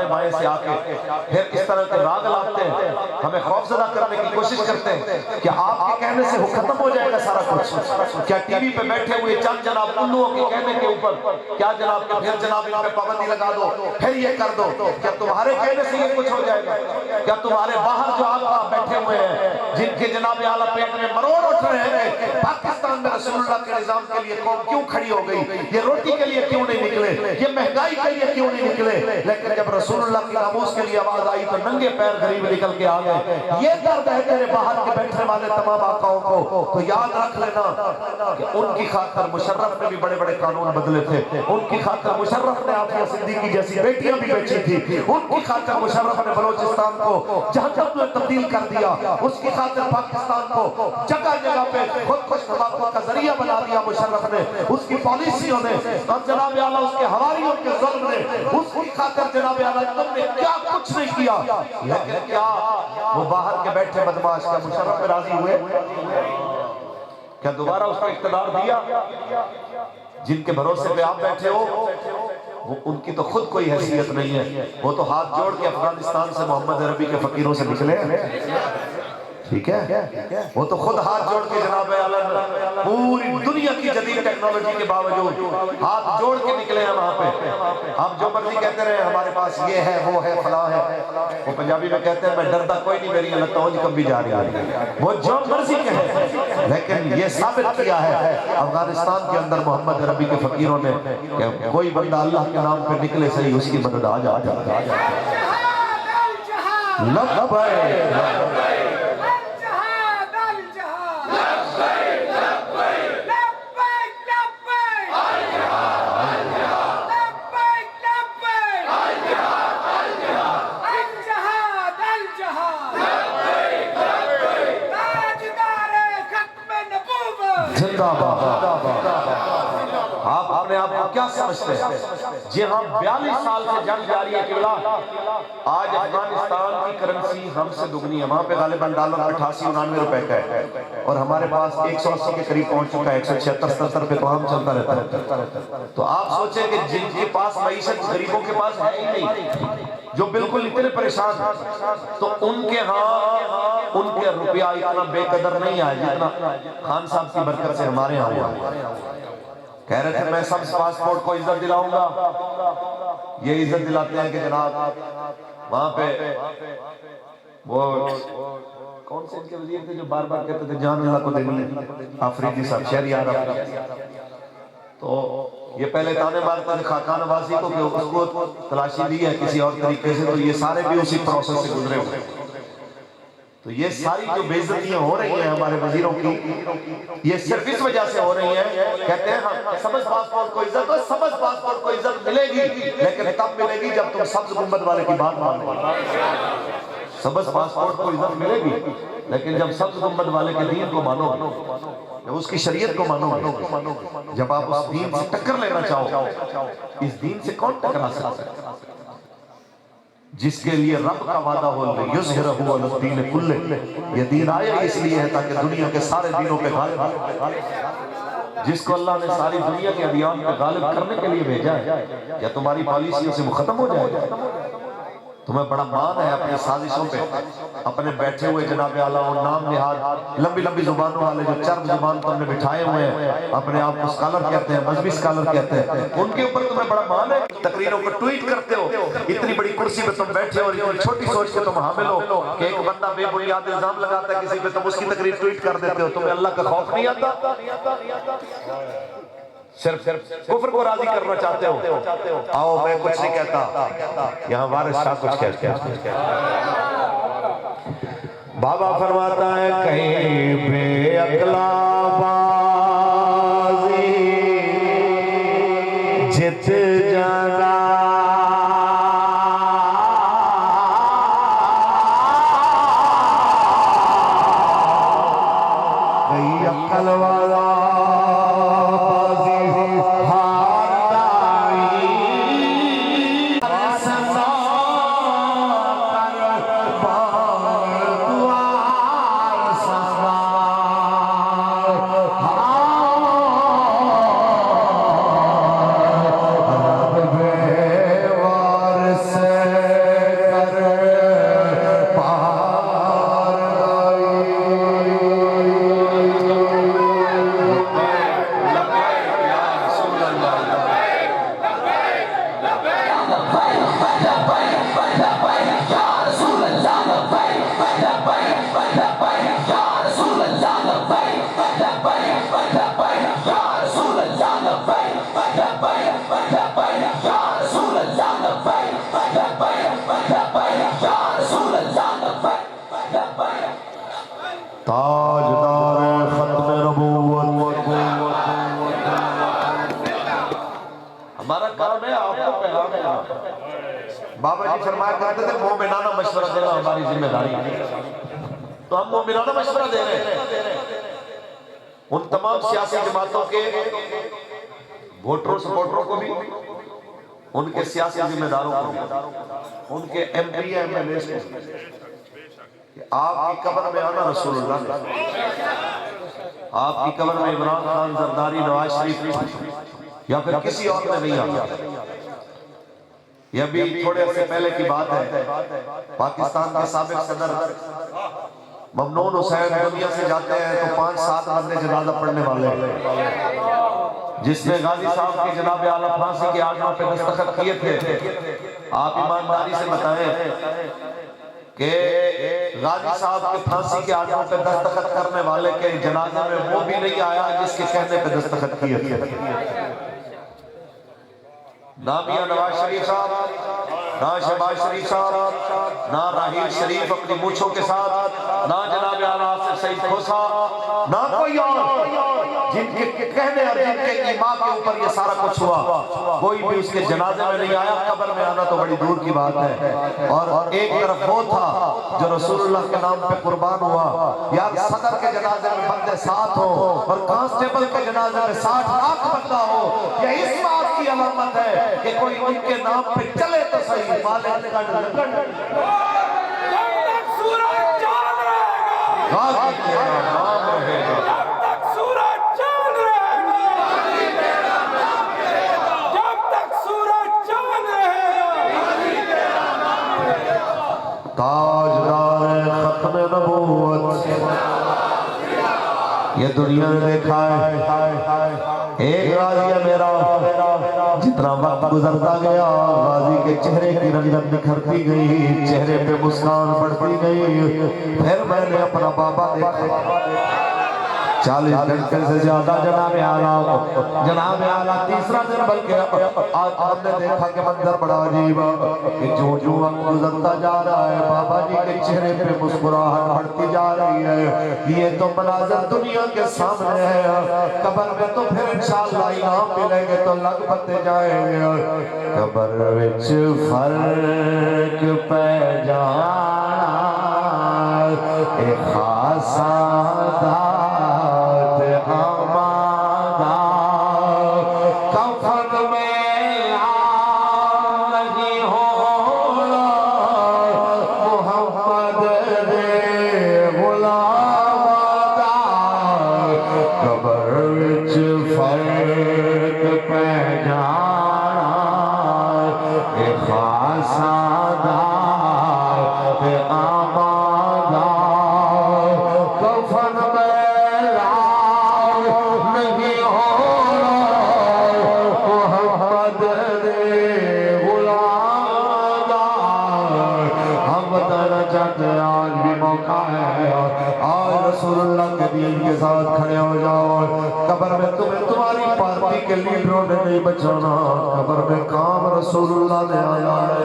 Speaker 1: بائیں سے آ کے پھر اس طرح کے راگ لاتے ہیں، ہمیں خوف زدہ کرنے کی کوشش کرتے ہیں کہ آپ کے کہنے سے وہ ختم ہو جائے گا سارا کچھ۔ کیا ٹی وی پہ بیٹھے ہوئے چند جناب الوؤں کے کہنے کے اوپر کیا جناب کہ پھر جناب ان پہ پابندی لگا دو، پھر یہ کر دو، کیا تمہارے کہنے سے یہ کچھ ہو جائے گا؟ کیا تمہارے باہر جو آپ بیٹھے ہوئے ہیں جن کے جناب اعلیٰ پیٹ میں مروڑ اٹھ رہے ہیں پاکستان میں رسول اللہ کے نظام کے لیے قوم کیوں کھڑی ہو گئی، یہ روٹی کے لیے کیوں نہیں نکلے، یہ مہنگائی کے لیے کیوں نہیں نکلے، لیکن جب رسول اللہ کی ناموس کے لیے آواز آئی تو ننگے پیر غریب نکل کے آ گئے۔ یہ درد ہے تیرے باہر کے بیٹھنے والے تمام آقاؤں کو، تو یاد رکھ لینا کہ ان کی خاطر مشرف نے بھی بڑے بڑے قانون بدلے تھے، ان کی خاطر مشرف نے عافیہ صدیقی جیسی بیٹیاں بھی بیچی تھی، ان کی خاطر مشرف نے بلوچستان کو جہنم میں تبدیل کر دیا، اس کی خاطر پاکستان کو جگہ جگہ پہ خود خوش نواقوں کا ذریعہ بنا دیا مشرف نے، اس کی پالیسیوں نے اور جناب اعلیٰ اس کے حواریوں کے ظلم نے، اس کی خاطر جناب اعلیٰ تم نے کیا کچھ نہیں کیا، لیکن کیا وہ باہر کے بیٹھے بدماش کا مشرف پہ راضی ہوئے؟ کیا دوبارہ اس کو اقتدار دیا؟ جن کے بھروسے پہ آپ بیٹھے ہو وہ ان کی تو خود کوئی حیثیت نہیں ہے، وہ تو ہاتھ جوڑ کے افغانستان سے محمد عربی کے فقیروں سے نکلے ہیں، ٹھیک ہے؟ وہ تو خود ہاتھ جوڑ کے جناب اعلیٰ پوری دنیا کی جدید ٹیکنالوجی کے باوجود ہاتھ جوڑ کے نکلے ہیں وہاں پہ۔ آپ جو مرضی کہتے رہے ہمارے پاس یہ ہے وہ ہے فلاں ہے، وہ پنجابی میں کہتے ہیں میں ڈرتا کوئی نہیں میری اللہ توجہ کب بھی جاری ہے، وہ جو مرضی کہیں، لیکن یہ ثابت کیا ہے افغانستان کے اندر محمد عربی کے فقیروں نے کہ کوئی بندہ اللہ کے نام پہ نکلے صحیح اس کی مدد آ جاتا ہے۔ لبیک آپ اپنے آپ کو کیا سمجھتے ہیں؟ جی ہم 42 سال سے جنگ جاری ہے قبلہ، آج افغانستان کی کرنسی ہم سے دگنی ہے، وہاں پہ غالباً ڈالر 88-89 روپے کا ہے اور ہمارے پاس 180 کے قریب پہنچ چکا ہے، 176-77 پہ تو ہم چلتا رہتا ہے۔ تو آپ سوچیں کہ جن کے پاس معیشت غریبوں کے پاس ہے ہی نہیں، جو بالکل اتنے پریشان ہیں، تو ان کے ہاں ان کے روپیہ اتنا بے قدر نہیں آئے جتنا خان صاحب کی برکت سے ہمارے ہاں ہوا۔ کہہ رہے تھے میں سب پاسپورٹ کو عزت دلاؤں گا، یہ عزت دلاتے ہیں کہ جناب وہاں پہ وہ کون سے ان کے وزیر تھے جو بار بار کہتے تھے جان اللہ کو دینی ہے، آفریدی صاحب شہریار آفریدی، تو یہ پہلے تانے مارتے تھے خاقان نوازی کو کہ اس کو تلاشی دی ہے کسی اور طریقے سے، تو یہ سارے بھی اسی پروسس سے گزرے ہوئے، تو یہ ساری جو بے عزتیاں ہو رہی ہیں ہمارے وزیروں کی یہ صرف اس وجہ سے ہو رہی ہیں، کہتے ہیں ہم سبز پاسپورٹ کو عزت، سبز پاسپورٹ کو عزت ملے گی لیکن تب ملے گی جب تم سبز گنبد والے کی بات مانو گے۔ سبز پاسپورٹ کو عزت ملے گی لیکن جب سبز گنبد والے کے دین کو مانو گے، جب اس کی شریعت کو مانو گے، جب آپ اس دین سے ٹکر لینا چاہو، اس دین سے کون ٹکرا سکتا ہے؟ جس کے لیے رب کا وعدہ ہو یظہرہ علی الدین کلہ، یہ دین آیا اس لیے ہے تاکہ دنیا کے سارے دینوں پہ غالب ہو، جس کو اللہ نے ساری دنیا کے ادیان پہ غالب کرنے کے لیے بھیجا ہے، یا تمہاری پالیسیوں سے وہ ختم ہو جائے گا؟ تمہیں بڑا مان ہے اپنی سازشوں پہ، اپنے بیٹھے ہوئے جناب اعلیٰ اور نام نہاد لمبی لمبی زبانوں والے جو چرب زبان تم نے بٹھائے ہوئے ہیں، اپنے آپ کو سکالر کہتے ہیں، مذہبی سکالر کہتے ہیں، ان کے اوپر تمہیں بڑا مان ہے، تقریروں کو ٹویٹ کرتے ہو، اتنی بڑی کرسی پہ تم بیٹھے ہو اور اتنی چھوٹی سوچ کے تم حامل ہو کہ ایک بندہ بے بنیاد الزام لگاتا ہے کسی پہ تم اس کی تقریر ٹویٹ کر دیتے ہو، تمہیں اللہ کا خوف نہیں آتا؟ صرف کفر کو راضی کرنا چاہتے ہو؟ آؤ میں کچھ نہیں کہتا، یہاں وارث شاہ کچھ کہتے ہیں۔ بابا فرماتا ہے کہیں بے عقلا بازی جت جانا، کہیں عقل والا تاجدار ختم نبوت ہمارا کام ہے آپ کو پیغام دینا۔ بابا جی فرمایا کرتے تھے مومنانہ مشورہ دینا ہماری ذمہ داری ہے، تو ہم مومنانہ مشورہ دے رہے ہیں ان تمام سیاسی جماعتوں کے ووٹروں سپورٹروں کو بھی، ان کے سیاسی ذمہ داروں کو بھی، ان کے M P M L A کو بھی، کہ آپ کی قبر میں آنا رسول اللہ نے، آپ کی قبر میں عمران خان، زرداری، نواز شریف یا پھر کسی اور نے نہیں آنا۔ یہ بھی تھوڑے عرصے پہلے کی بات ہے، پاکستان کے سابق صدر ممنون حسین دنیا سے جاتے ہیں تو 5-7 بندے جنازہ پڑھنے والے ہیں، جس نے غازی صاحب کی جناب اعلیٰ پھانسی کے آٹھوں پہ دستخط کیے تھے۔ آپ ایمانداری سے بتائیں کہ غازی صاحب کے پھانسی کے آٹھوں پہ دستخط کرنے والے کے جنازہ میں وہ بھی نہیں آیا جس کے کہنے پہ دستخط کیے تھے۔ نہ میاں نواز شریف صاحب، نہ شہباز شریف صاحب، نہ راحیل شریف اپنی مونچھوں کے ساتھ، نہ جناب اعلیٰ آصف سعید کھوسا، نہ کوئی اور جن کے کہنے اور جن کے ایمان کے اوپر یہ سارا کچھ ہوا، کوئی بھی اس کے جنازے میں نہیں آیا۔ قبر میں آنا تو بڑی دور کی بات ہے۔ اور ایک طرف وہ تھا جو رسول اللہ کے نام پہ قربان ہوا، یا صدر کے جنازے میں بندے 7 ہوں اور کانسٹیبل کے جنازے میں 60 لاکھ بندہ ہو، یہ اس بات کی علامت ہے کہ کوئی ان کے نام پہ چلے تو صحیح، مالک جب تک سورج چاند رہے گا، جب تک سورج چاند رہے گا، جب تک سورج چاند رہے گا، تاجدار ختم نبوت یہ دنیا نے دیکھا ہے۔ ایک غازی ہے میرا، جتنا وقت گزرتا گیا غازی کے چہرے کی رنگت نکھرتی گئی، چہرے پہ مسکان بڑھتی گئی۔ پھر میں نے اپنا بابا دیکھا، 40 گھنٹے سے زیادہ جناب اعلیٰ تیسرا دن، بلکہ آج ہم نے دیکھا کہ منظر بڑا عجیب کہ جو وقت گزرتا جا رہا ہے بابا جی کے چہرے پہ مسکراہٹ بڑھتی جا رہی ہے۔ یہ تو مناظر دنیا کے سامنے ہے، قبر میں تو پھر انشاءاللہ انعام ملیں گے تو لگ پتے جائیں گے۔ قبر وچ فرق پہ جانا اے خاصا رسول اللہ کے دین کے ساتھ کھڑے ہو جاؤ۔ قبر میں تمہیں تمہاری پارٹی کے لیڈروں نے نہیں بچانا، قبر میں کام رسول اللہ نے آیا ہے۔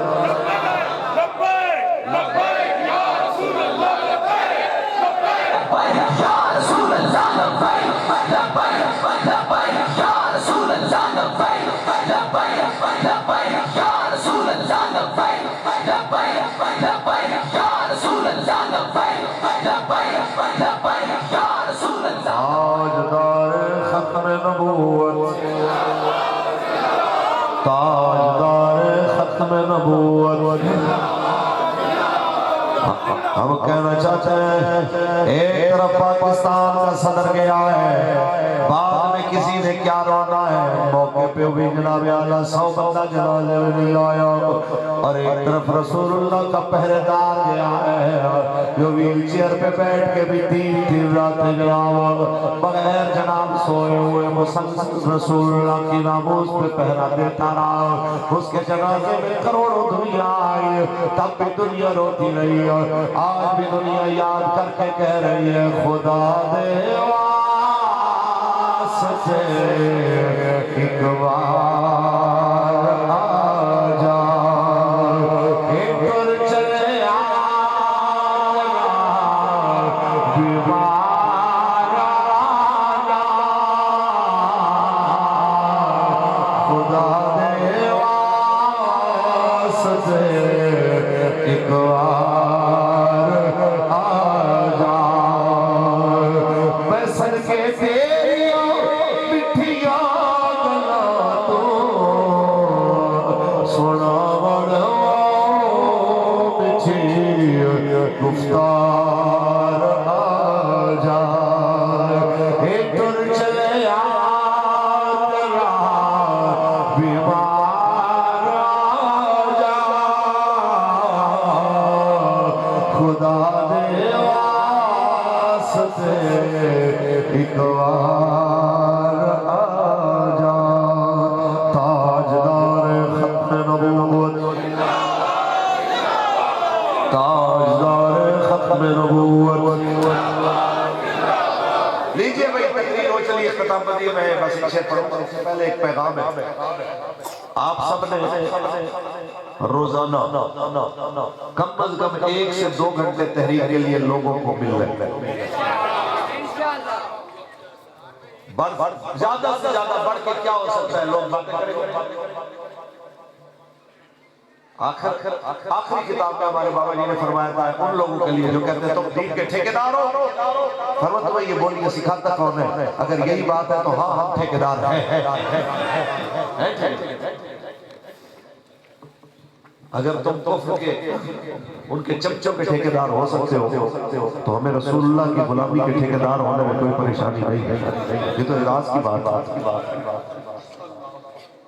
Speaker 1: ہم کہنا چاہتے ہیں ایک طرف پاکستان کا صدر گیا ہے، بعد میں کسی نے کیا رونا ہے، موقع پہ بھی جناب اعلیٰ 100 بندہ جنازے میں نہیں آیا، اور ایک طرف رسول اللہ کا پہرے دار گیا ہے جو ویل چیئر پہ بیٹھ کے بھی 3 راتیں جناب بغیر جناب سوئے ہوئے مسلسل رسول اللہ کی ناموس پہ پہرا دیتا رہا۔ اس کے جنازے میں کروڑوں دنیا آئی، تب بھی دنیا روتی رہی، آج بھی دنیا یاد کر کے کہہ رہی ہے خدا دے واسطے ایک بار آ جا ایک اور چلے بیمار آنا خدا دے واسطے ایک بار آ جا میں سر کے تیریاں مٹھیاں گلا تو سونا بڑا مٹھی گفتار آ جا ایک تر چلے تیرا بیمار آ جا خدا دے واسطے ایک بار آ جا تاجدار ختم نبوت تاجدار ختم نبوت لیجئے بھائی تقریر ہو چلی اختتام پذیر میں بس ایک شعر پڑھوں اس سے پہلے ایک پیغام ہے آپ سب نے روزانہ کم از کم 1 سے 2 گھنٹے تحریر کے لیے لوگوں کو مل رہے ہیں زیادہ سے زیادہ بڑھ کے کیا ہو سکتا ہے لوگ باتیں کریں گے آخری کتاب میں ہمارے بابا جی نے فرمایا تھا ان لوگوں کے لیے جو کہتے ہیں تم دین کے ٹھیکیدار ہو فرمایا تمہیں یہ بولیے سکھاتا کون ہے اگر یہی بات ہے تو ہاں ہم ٹھیکیدار ہیں اگر تم کفر کے ان کے چمچوں کے ٹھیکیدار ہو سکتے ہو تو ہمیں رسول اللہ کی غلامی کے ٹھیکیدار ہونے میں کوئی پریشانی نہیں ہے یہ تو اعزاز کی بات ہے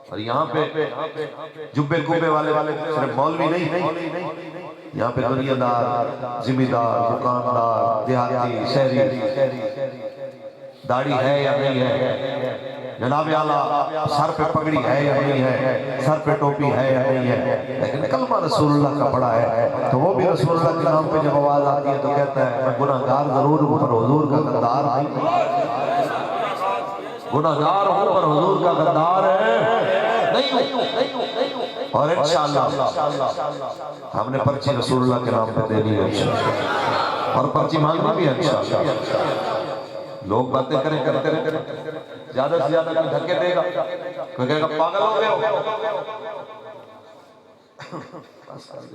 Speaker 1: اور یہاں پہ جبے کبے والے صرف مولوی نہیں یہاں پہ دنیا دار ذمہ دار دکاندار دیہاتی شہری داڑھی ہے یا نہیں ہے جناب اعلیٰ سر پہ پگڑی ہے یا نہیں ہے سر پہ ٹوپی ہے یا نہیں ہے لیکن کلمہ رسول اللہ کا پڑا ہے تو وہ بھی رسول اللہ کے نام پہ جب آواز آتی ہے تو کہتا ہے میں گناہگار ضرور ہوں پر حضور کا غدار نہیں گناہگار ہوں پر حضور کا غدار ہے نہیں اور انشاءاللہ ہم نے پرچی رسول اللہ کے نام پہ دینی ہے اور پرچی مانگنی بھی ہے انشاءاللہ لوگ باتیں کریں کرتے رہیں زیادہ سے زیادہ کوئی دھکے دے گا کوئی کہے گا پاگل ہو گئے ہو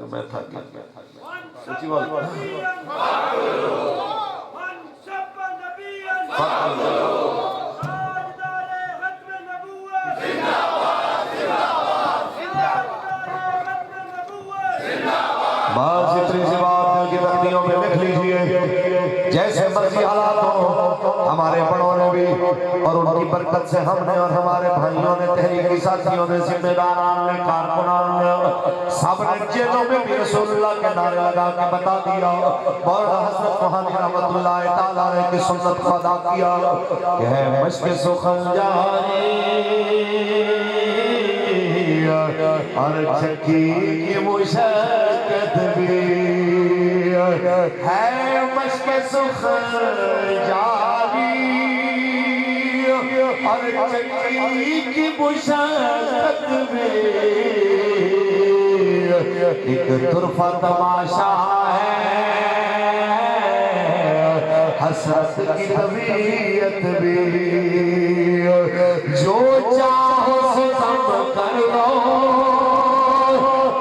Speaker 1: میں تھا کیا سچی بات بس اتنی سی بات دل کی تخلیوں میں لکھ لیجئے جیسے مرضی حالات ہو ہمارے بڑوں نے بھی اور ان کی برکت سے ہم نے اور ہمارے بھائیوں نے تحریکی ساتھیوں نے ذمہ داران نے کارکنان نے سب نے جیلوں میں بھی رسول اللہ کے نعرے لگا کے بتا دیا مولانا حضرت موہانی رحمت اللہ تعالیٰ نے کی سنت کو ادا کیا کہ ہے مشک سخن جاری اور چکی کی مشقت بھی ہے مشک سخن جاری اور چکی کی مشقت بھی ایک طرفہ تماشا ہے حسرت کی طبیعت بھی جو چاہو ستم کر لو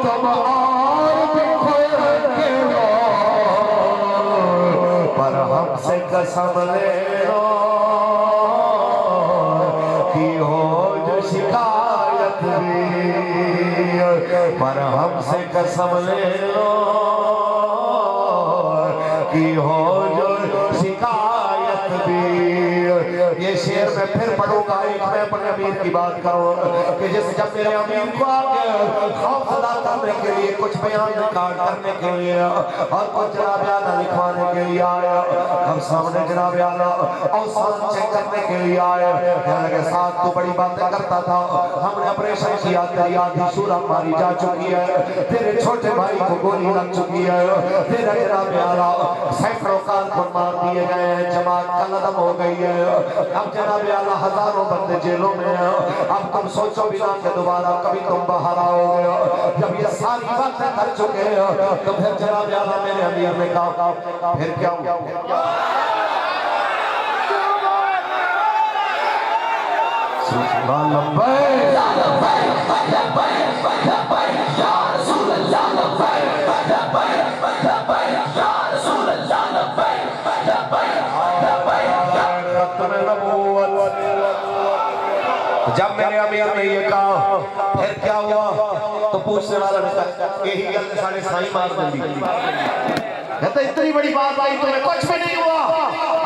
Speaker 1: تم اور بھی کھل کے لو پر ہم سے قسم لے لو کی ہو جو شکایت بھی پر ہم سے قسم لے لو کی ہو جو شکایت بھی یہ شعر میں پھر پڑھوں گا، ایک میں اپنے امیر کی بات کروں کہ جب میرے امیر کو آگے خوف زدہ کرنے کے لیے کچھ بیان ریکارڈ کرنے کے لیے اور کچھ جناب اعلیٰ لکھوانے کے لیے آیا، ہم سامنے جناب اعلیٰ اوسان چیک کرنے کے لیے آئے، کہنے کے ساتھ تو بڑی باتیں کرتا تھا، ہم نے اپریشن کیا، تیری آدھی شورہ ماری جا چکی ہے، تیرے چھوٹے بھائی کو گولی لگ چکی ہے، تیرا جناب اعلیٰ سینکڑوں کارکن مار دیے گئے ہیں، جماعت کا لدم ہو گئی ہے، اب جناب اعلیٰ ہزاروں بندے جیلوں میں ہیں، اب تم سوچو بنا کہ دوبارہ کبھی تم باہر آؤ گے، جب یہ ساری باتیں کر چکے ہیں تو پھر جناب اعلیٰ میرے امیر نے کہا پھر کیا ہوا؟ سبحان لبیک لبیک لبیک لبیک یا رسول اللہ لبیک لبیک لبیک یا رسول اللہ لبیک لبیک لبیک ختم نبوت۔ جب میرے امیر نے یہ کہا پھر کیا ہوا تو پوچھنے والا نے کہا یہی گل ساڑھے سائی مار دیں گی، کہتا اتنی بڑی بات آئی تمہیں کچھ بھی نہیں ہوا۔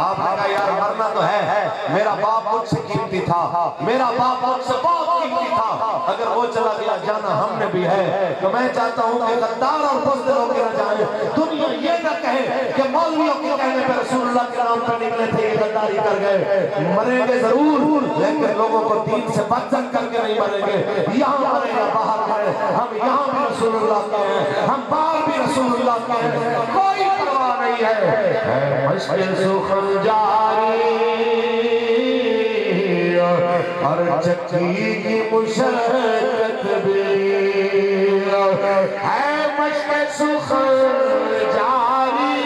Speaker 1: آپ نے کہا یار مرنا تو ہے، میرا باپ مجھ سے قیمتی تھا، میرا باپ مجھ سے بہت قیمتی تھا، اگر وہ چلا گیا جانا ہم نے بھی ہے، تو میں چاہتا ہوں کہ غدار اور بزدل ہو کے نہ جائیں، دنیا یہ نہ کہے کہ مولویوں کے کہنے پہ رسول اللہ کے نام پر نکلے تھے یہ غداری کر گئے، مریں گے ضرور لیکن لوگوں کو دین سے بدزن کر کے نہیں مریں گے، یہاں مریں یا باہر مریں، ہم یہاں بھی رسول اللہ کے ہیں، ہم باہر بھی رسول اللہ کے ہیں، کوئی پرواہ نہیں ہے، مشکل سخن جاری اور چکی کی مشرکت بھی ہے، مشکل سخن جاری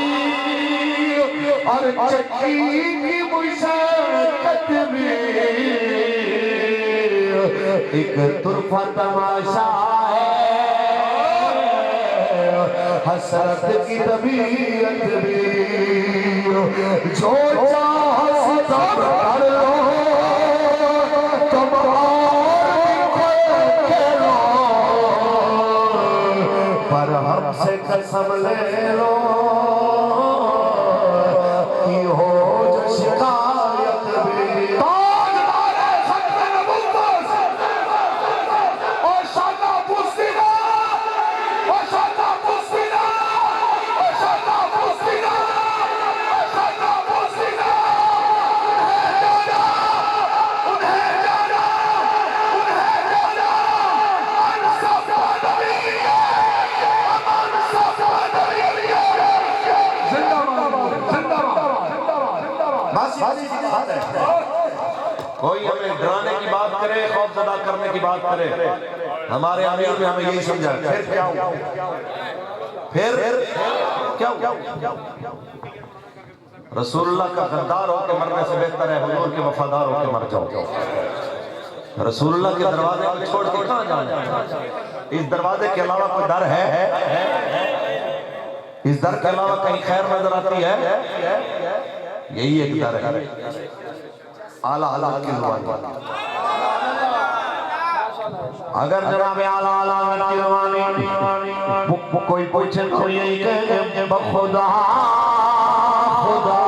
Speaker 1: اور چکی کی مشرکت بھی ایک طرفہ تماشا ہے، حسرت کی طبیعت بھی جو چاہو سب کر لو تم اور کے لو، پر ہم سے قسم لے لو کہ ہو جو شکایت بھی۔ کوئی ہمیں ڈرانے کی بات کرے، خوف زدہ کرنے کی بات کرے، ہمارے امیر میں ہمیں یہی سمجھا پھر کیا ہوا، پھر کیا ہوا؟ رسول اللہ کا غدار ہو کے مرنے سے بہتر ہے حضور کے وفادار ہو کے مر جاؤ۔ رسول اللہ کے دروازے کو چھوڑ کے کہاں جانا؟ اس دروازے کے علاوہ کوئی در ہے؟ اس در کے علاوہ کہیں خیر نظر آتی ہے؟ یہی ایک در ہے، اعلیٰ حضرت کی زبانی۔ اگر جناب اعلیٰ حضرت کی زبانی کوئی پوچھے تو یہی کہے کہ بخدا خدا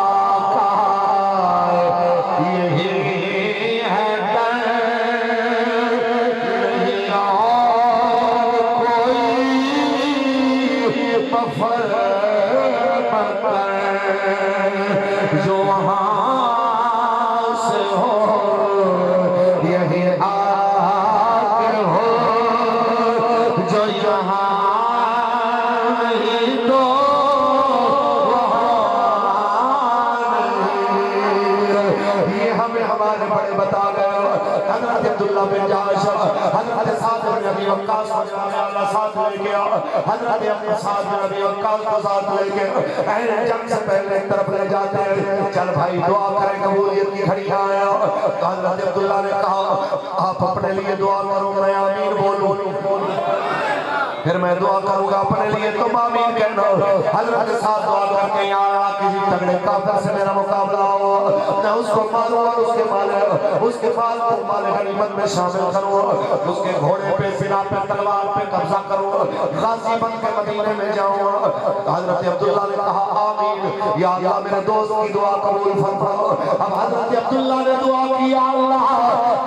Speaker 1: کا یہی ہے در، نہیں اور کوئی مفر جو وہاں سے ہو، یہی آگ ہو جو یہاں ہی تو وہاں نہیں۔ یہ ہمیں ہمارے بڑے بتا گئے، حضرت عبداللہ بن جحش، حضرت سعد بن ابی وقاص کو جناب اعلیٰ ساتھ لے گیا، حضرت سعد بن ابی وقاص کو ساتھ لے کے اہل جنگ سے پہلے ایک طرف لے جاتے ہیں، چل بھائی دعا کریں قبولیت کی گھڑی آیا۔ تو حضرت عبداللہ نے کہا آپ اپنے لیے دعا کرو میں آمین بولوں۔ پھر میں دعا کروں گا اپنے لیے تم آمین کہنا حضرت کے ساتھ دعا کر کے یا اللہ کسی تگڑے کافر سے میرا مقابلہ ہو میں اس کو ماروں اور اس کے مال کو مال غنیمت میں شامل کروں اس کے گھوڑے پہ سنا پہ تلوار پہ قبضہ کروں غازی بن کے مدینے میں جاؤں حضرت عبداللہ نے کہا آمین یا اللہ میرے دوست کی دعا قبول فرما اب حضرت عبداللہ نے دعا کی یا اللہ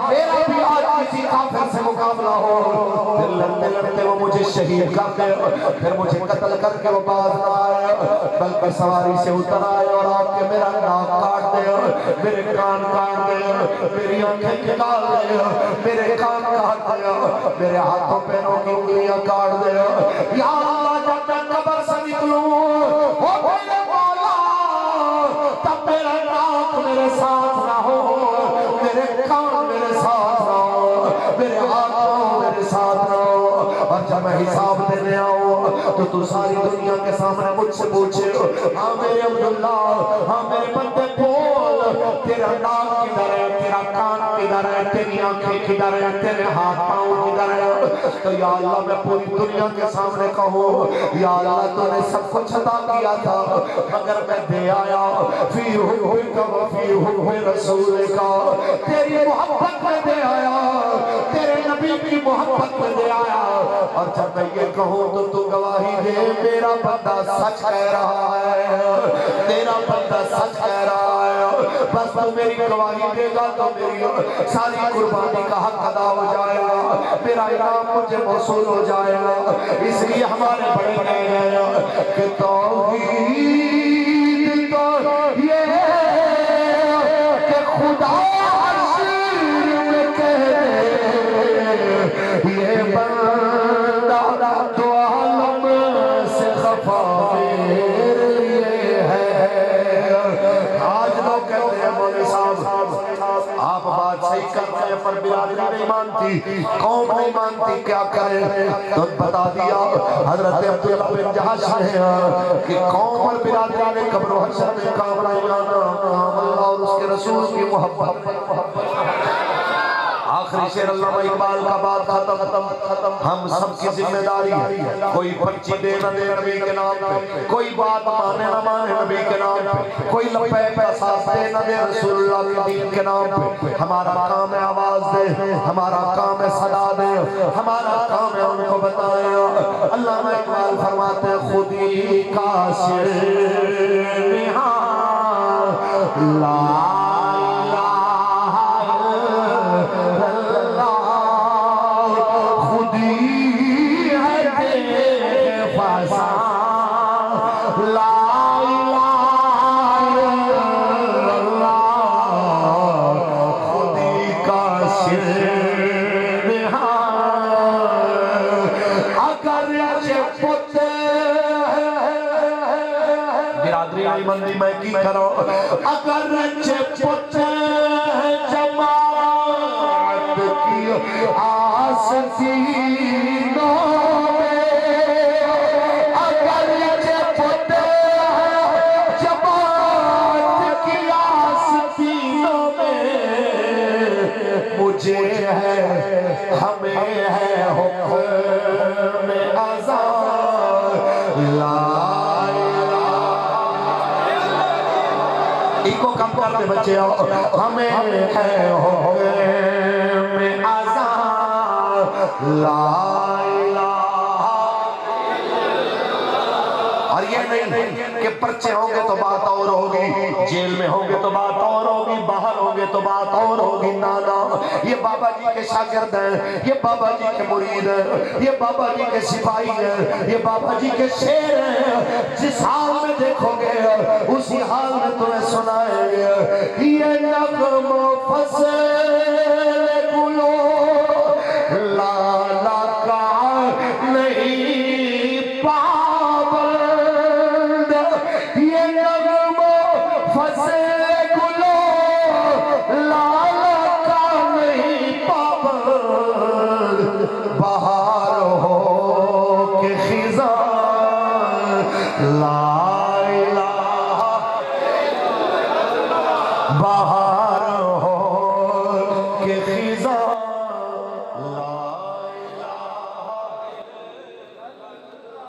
Speaker 1: میرا بھی آج کسی کافر سے مقابلہ ہو پھر لڑتے لڑتے وہ مجھے شہید کر دے پھر مجھے قتل کر کے وہ باز نہ آئے بلکہ سواری سے اتر آئے اور آپ کے میرا ناک کاٹ دے میرے کان کاٹ دے میری آنکھیں نکال دے میرے کان کاٹ دے میرے ہاتھوں پیروں کی انگلیاں کاٹ دے یا اللہ جب میں قبر سے نکلوں او میرے مولا تب میرا ناک میرے ساتھ نہ ہو میرے کان میرے ساتھ نہ ہو میرے ہاتھوں میرے ساتھ نہ ہو اور جب میں حساب دینے آؤں تو ساری دنیا کے سامنے مجھ سے پوچھے ہاں میرے عبداللہ ہاں میرے بندے بول تیرا ناک کدھر ہے تیرا کان کدھر ہے تیری آنکھیں کدھر ہے تیرے ہاتھ پاؤں کدھر ہے تو یا اللہ میں پوری دنیا کے سامنے کہوں یا اللہ تو نے سب کچھ عطا کیا تھا مگر میں دے آیا فی حکم و فی حکم رسول کا تیری محبت میں دے آیا تیرے نبی کی محبت میں دے آیا اور جب میں یہ کہوں تو گواہی دے میرا بندہ سچ کہہ رہا ہے تیرا بندہ سچ کہہ رہا ہے بس تو میری گواہی دے گا تو میری ساری قربانی کا حق ادا ہو جائے گا میرا انعام مجھے موصول ہو جائے گا اس لیے ہمارے بڑے کہہ رہے ہیں کہ توحید تو یہ کہ خدا یہ بندہ تو عالم سے خفا میرے لیے ہے آج لوگ کہتے ہیں مولوی صاحب آپ بات صحیح کرتے ہیں پر برادری نہیں مانتی قوم نہیں مانتی کیا کریں تو بتا دیا حضرت عبداللہ بن جہش نے کہ قوم اور برادری نے قبر و حشر میں کام نہیں لانا اللہ اور اس کے رسول کی محبت آخری شیر علامہ اقبال کا بات ختم ہم سب کی ذمہ داری ہے کوئی پرچی دے نہ دے نبی کے نام پہ کوئی بات مانے نہ مانے نبی کے نام پہ کوئی لپے پہ ساتھ دے نہ دے رسول اللہ کے دین کے نام پہ ہمارا کام ہے آواز دے ہمارا کام ہے صدا دے ہمارا کام ہے ان کو بتائیں علامہ اقبال فرماتے ہیں خودی کا شیر لا مندی میں کی کرو اگر پت جماعت کی آستینوں میں اگر پت جماعت کی آستینوں میں مجھے ہے ہمیں ہے حکم ازاں لا ایکو کم کرتے بچے ہمیں ہے حکم ازاں لا الہ اور یہ نہیں کہ پرچے ہوں گے تو بات اور ہوگی جیل میں ہوں گے تو بات اور ہوگی باہر ہوں گے تو بات اور ہوگی نانا یہ بابا جی کے شاگرد ہیں یہ بابا جی کے مرید ہیں یہ بابا جی کے سپاہی ہیں یہ بابا جی کے شیر ہیں جس حال میں دیکھو گے اسی حال میں تمہیں سنائیں گے یہ نغم فصل گلو لالا کا نہیں پابند یہ نغم فصل گلو لالا کا نہیں پابند بہار ہو کہ خزاں لا بہار ہو کہ خزاں لا